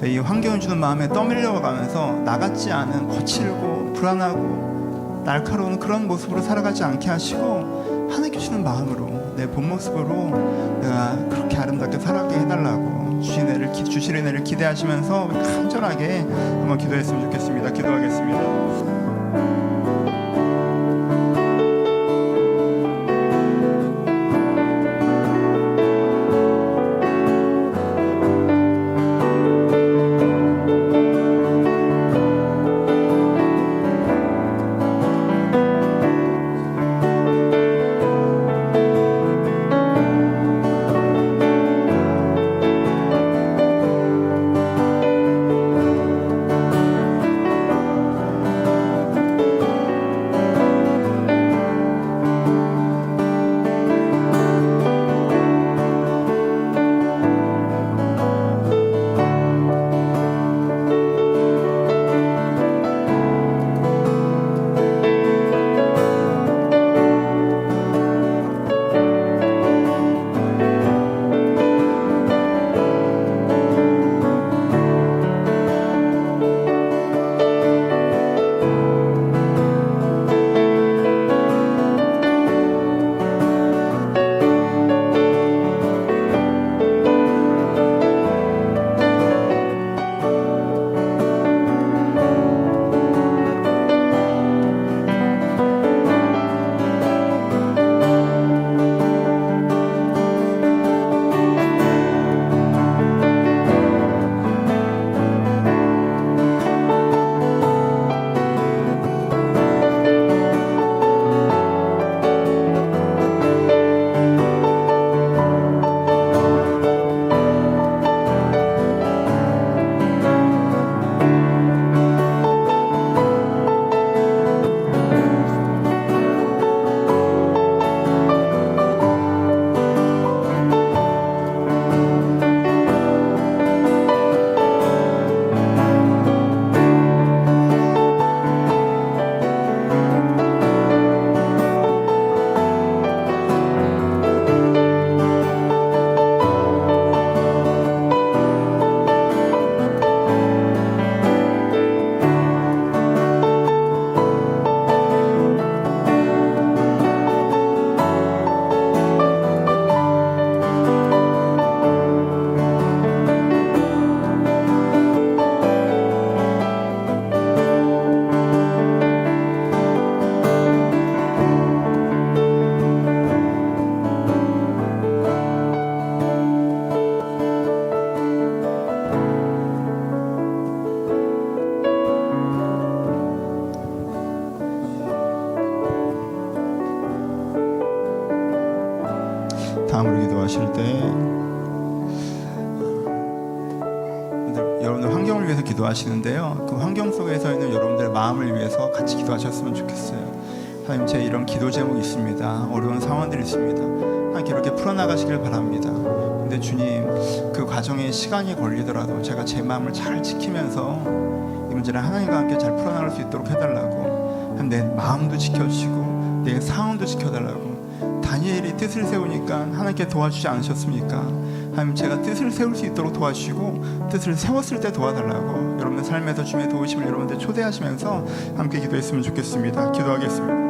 이 환경을 주는 마음에 떠밀려가면서 나 같지 않은 거칠고 불안하고 날카로운 그런 모습으로 살아가지 않게 하시고, 하나님께 주는 마음으로, 내 본 모습으로 내가 그렇게 아름답게 살아가게 해달라고 주실 은혜를 기대하시면서 간절하게 한번 기도했으면 좋겠습니다. 기도하겠습니다. 다음으로 기도하실 때 여러분들 환경을 위해서 기도하시는데요. 그 환경 속에서 있는 여러분들의 마음을 위해서 같이 기도하셨으면 좋겠어요. 하나님, 제 이런 기도 제목이 있습니다. 어려운 상황들이 있습니다. 하나님 이렇게 풀어나가시길 바랍니다. 근데 주님, 그 과정에 시간이 걸리더라도 제가 제 마음을 잘 지키면서 이 문제를 하나님과 함께 잘 풀어나갈 수 있도록 해달라고. 하나님, 내 마음도 지켜주시고 내 상황도 지켜달라고. 다니엘이 뜻을 세우니까 하나님께 도와주지 않으셨습니까? 하나님, 제가 뜻을 세울 수 있도록 도와주시고 뜻을 세웠을 때 도와달라고. 여러분의 삶에서 주님의 도우심을 여러분들 초대하시면서 함께 기도했으면 좋겠습니다. 기도하겠습니다.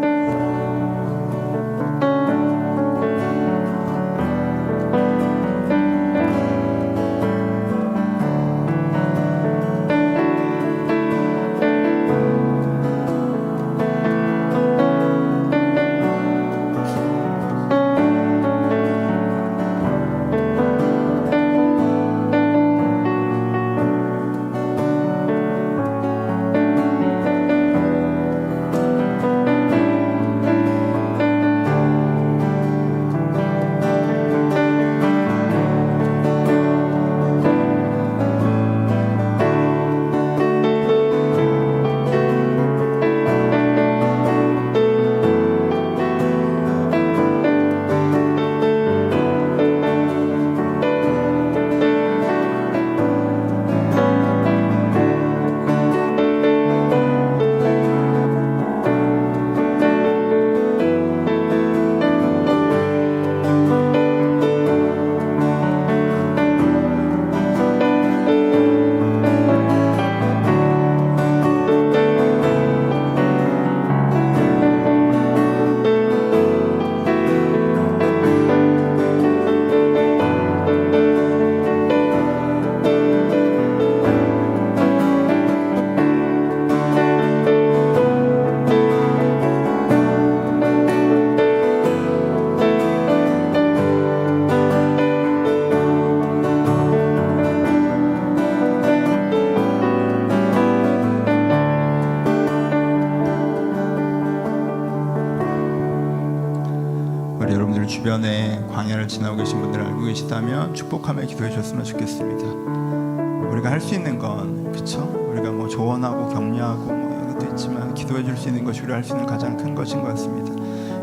주변에 광야를 지나고 계신 분들 알고 계시다면 축복하며 기도해 주셨으면 좋겠습니다. 우리가 할 수 있는 건, 그쵸? 우리가 뭐 조언하고 격려하고 뭐 이런 것도 있지만 기도해 줄 수 있는 것이 우리가 할 수 있는 가장 큰 것인 것 같습니다.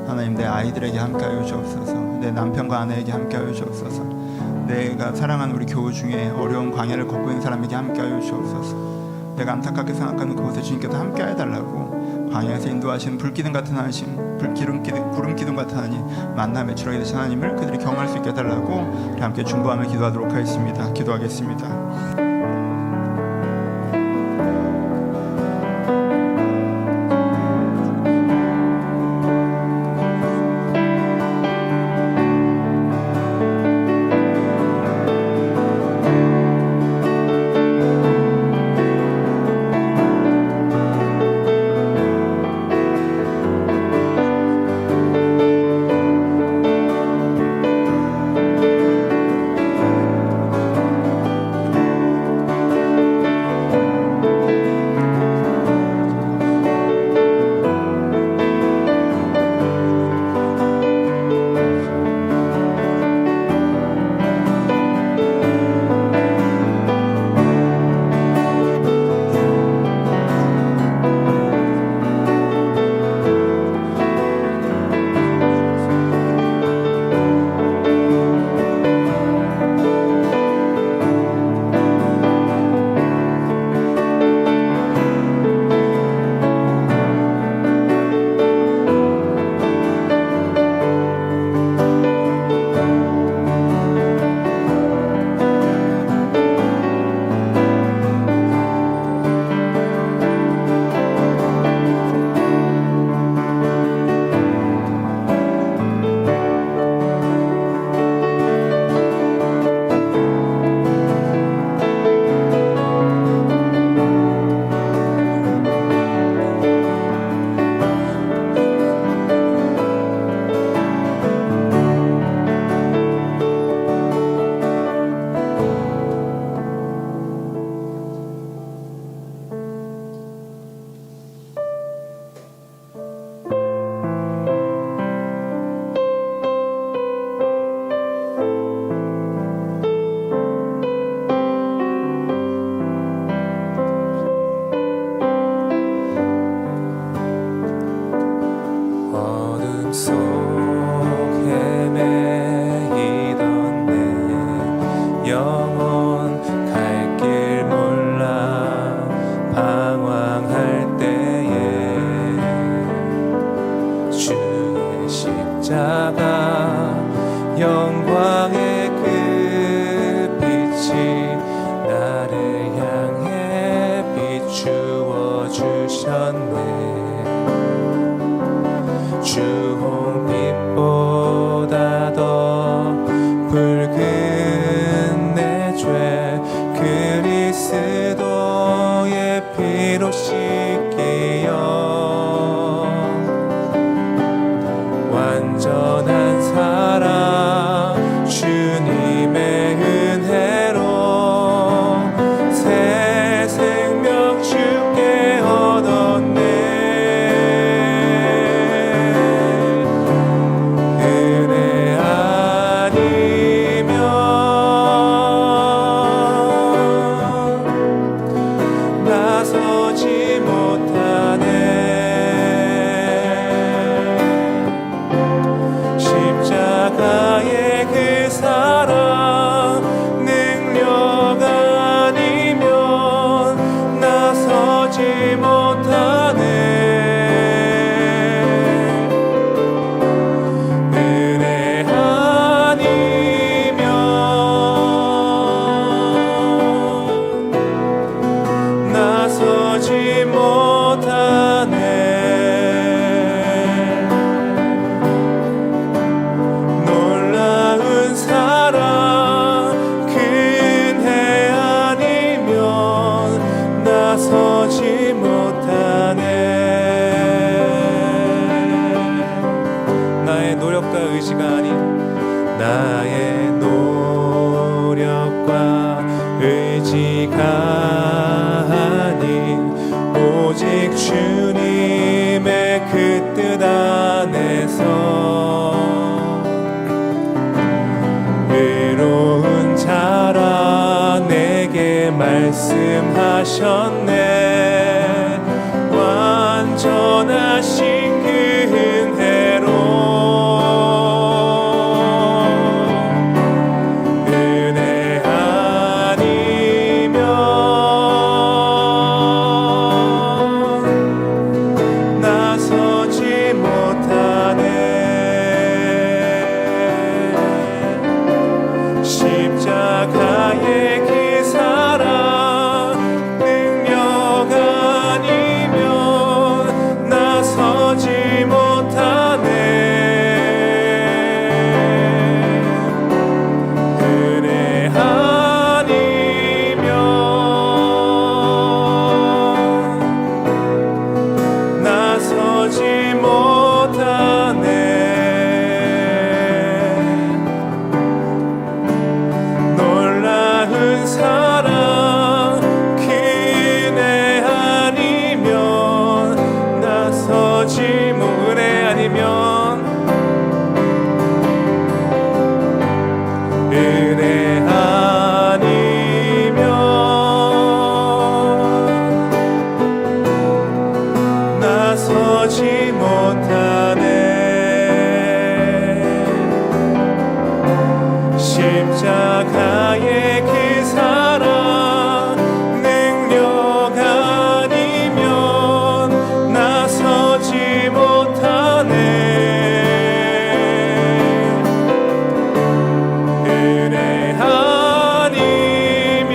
하나님, 내 아이들에게 함께하여 주옵소서. 내 남편과 아내에게 함께하여 주옵소서. 내가 사랑하는 우리 교우 중에 어려운 광야를 걷고 있는 사람에게 함께하여 주옵소서. 내가 안타깝게 생각하는 그곳에 주님께서 함께해 달라고. 광야에서 인도하시는 불기둥 같은 하나님, 구름 기둥 같은 하나님, 만남의 주력이 되신 하나님을 그들이 경험할 수 있게 해달라고 우리 함께 중보하며 기도하도록 하겠습니다. 기도하겠습니다. 속 헤매이던 내 영혼 갈 길 몰라 방황할 때에 주의 십자가 영광의 그 빛이 나를 향해 비추어 주셨네. 주홍빛보다 더 붉은 내 죄 그리스도의 피로 씻기어 완전한 사랑 주님의 은혜로 새 생명 주께 얻었네. 은혜 아니면 나서지 못하네. 십자가의 그 사랑 능력 아니면 나서지 못하네. 은혜 아니면 나서지 못하네. 놀라운 사랑 큰 해 아니면 나서지 못하네. 나의 노력과 의지가 아닌 나의 노력과 의지가 아닌 오직 주님의 그 뜻 안에서 외로운 자라 내게 말씀하셨네. 완전하신 그 은혜로 은혜 아니면 나서지 못하네. 십자가의 그 사랑 능력 아니면 나서지 못하네. 은혜 아니면 나서지 못하네. 놀라운 사랑 큰 애 아니면 나서지 은혜 아니면 은혜 아니면 나서지 못하네. 십자가의 그 사랑 능력 아니면 나서지 못하네. 은혜 아니면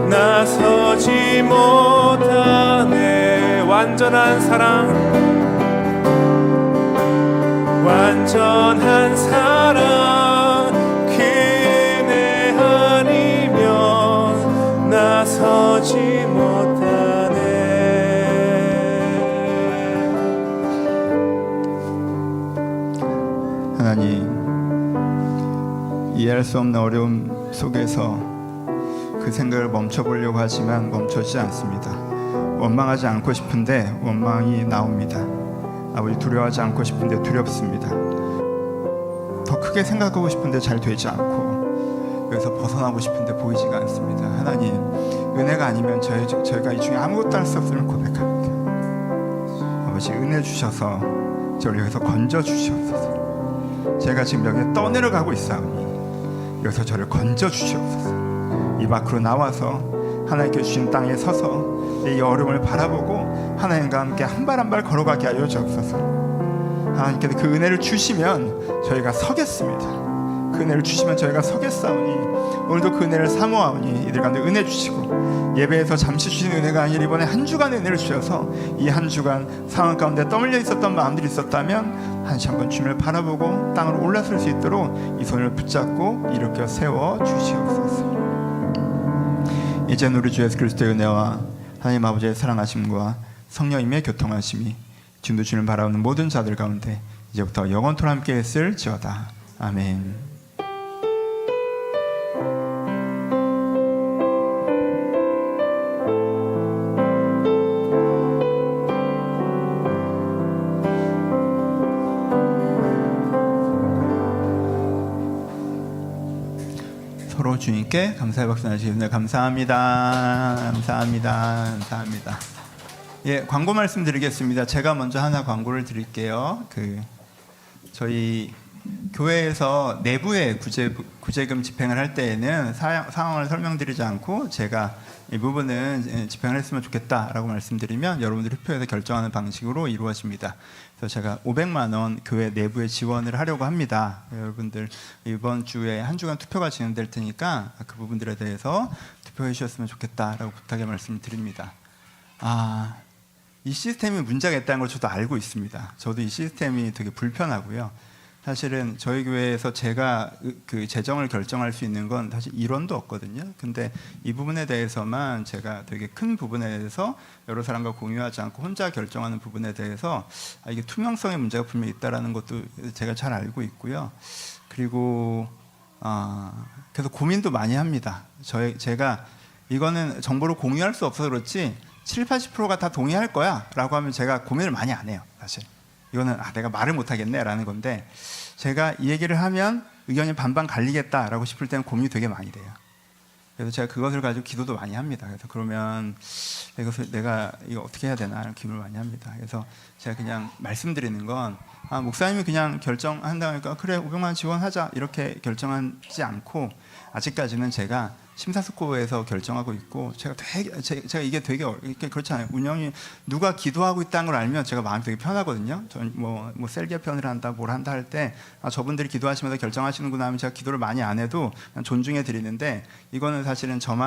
나서지 못하네. 완전한 사랑 완전한 사랑 그 은혜 아니면 나서지 못하네. 하나님, 이해할 수 없는 어려움 속에서 그 생각을 멈춰보려고 하지만 멈춰지지 않습니다. 원망하지 않고 싶은데 원망이 나옵니다. 아버지, 두려워하지 않고 싶은데 두렵습니다. 더 크게 생각하고 싶은데 잘 되지 않고 여기서 벗어나고 싶은데 보이지가 않습니다. 하나님, 은혜가 아니면 저희가 이 중에 아무것도 할 수 없음을 고백합니다. 아버지 은혜 주셔서 저를 여기서 건져 주시옵소서. 제가 지금 여기에 떠내려가고 있사오니 여기서 저를 건져 주시옵소서. 이 밖으로 나와서 하나님께 주신 땅에 서서 이 여름을 바라보고 하나님과 함께 한 발 한 발 걸어가게 하여 주옵소서. 하나님께서 그 은혜를 주시면 저희가 서겠습니다. 그 은혜를 주시면 저희가 서겠사오니 오늘도 그 은혜를 사모하오니 이들 가운데 은혜 주시고 예배에서 잠시 주신 은혜가 아니라 이번에 한 주간 은혜를 주셔서 이 한 주간 상황 가운데 떠밀려 있었던 마음들이 있었다면 한시 한번 주님을 바라보고 땅으로 올라설 수 있도록 이 손을 붙잡고 일으켜 세워 주시옵소서. 이제 우리 주 예수 그리스도의 은혜와 하나님 아버지의 사랑하심과 성령님의 교통하심이 지금도 주님을 바라보는 모든 자들 가운데 이제부터 영원토록 함께 했을지어다. 아멘. 서로 주님께 감사의 박수 나누시겠습니다. 감사합니다. 감사합니다. 감사합니다. 예, 광고 말씀드리겠습니다. 제가 먼저 하나 광고를 드릴게요. 저희 교회에서 내부의 구제금 집행을 할 때에는 상황을 설명드리지 않고 제가 이 부분은 집행을 했으면 좋겠다라고 말씀드리면 여러분들이 투표해서 결정하는 방식으로 이루어집니다. 그래서 제가 500만 원 교회 내부에 지원을 하려고 합니다. 여러분들 이번 주에 한 주간 투표가 진행될 테니까 그 부분들에 대해서 투표해 주셨으면 좋겠다라고 부탁의 말씀을 드립니다. 이 시스템이 문제가 있다는 걸 저도 알고 있습니다. 저도 이 시스템이 되게 불편하고요. 사실은 저희 교회에서 제가 그 재정을 결정할 수 있는 건 사실 일원도 없거든요. 근데 이 부분에 대해서만 제가 되게 큰 부분에 대해서 여러 사람과 공유하지 않고 혼자 결정하는 부분에 대해서 이게 투명성의 문제가 분명히 있다라는 것도 제가 잘 알고 있고요. 그리고 그래서 고민도 많이 합니다. 제가 이거는 정보를 공유할 수 없어서 그렇지 70-80%가 다 동의할 거야 라고 하면 제가 고민을 많이 안 해요. 사실 이거는 내가 말을 못하겠네 라는 건데, 제가 이 얘기를 하면 의견이 반반 갈리겠다라고 싶을 때는 고민이 되게 많이 돼요. 그래서 제가 그것을 가지고 기도도 많이 합니다. 그래서 그러면 이것을 내가 이거 어떻게 해야 되나 이런 기도를 많이 합니다. 그래서 제가 그냥 말씀드리는 건 목사님이 그냥 결정한다니까 그래 500만 원 지원하자 이렇게 결정하지 않고, 아직까지는 제가 심사숙고해서 결정하고 있고, 제가 이게 되게 그렇잖아요. 운영이 누가 기도하고 있다는 걸 알면 제가 마음이 되게 편하거든요. 전 뭐 셀 개편을 한다 뭘 한다 할 때 저분들이 기도하시면서 결정하시는구나 하면 제가 기도를 많이 안 해도 그냥 존중해 드리는데, 이거는 사실은 저만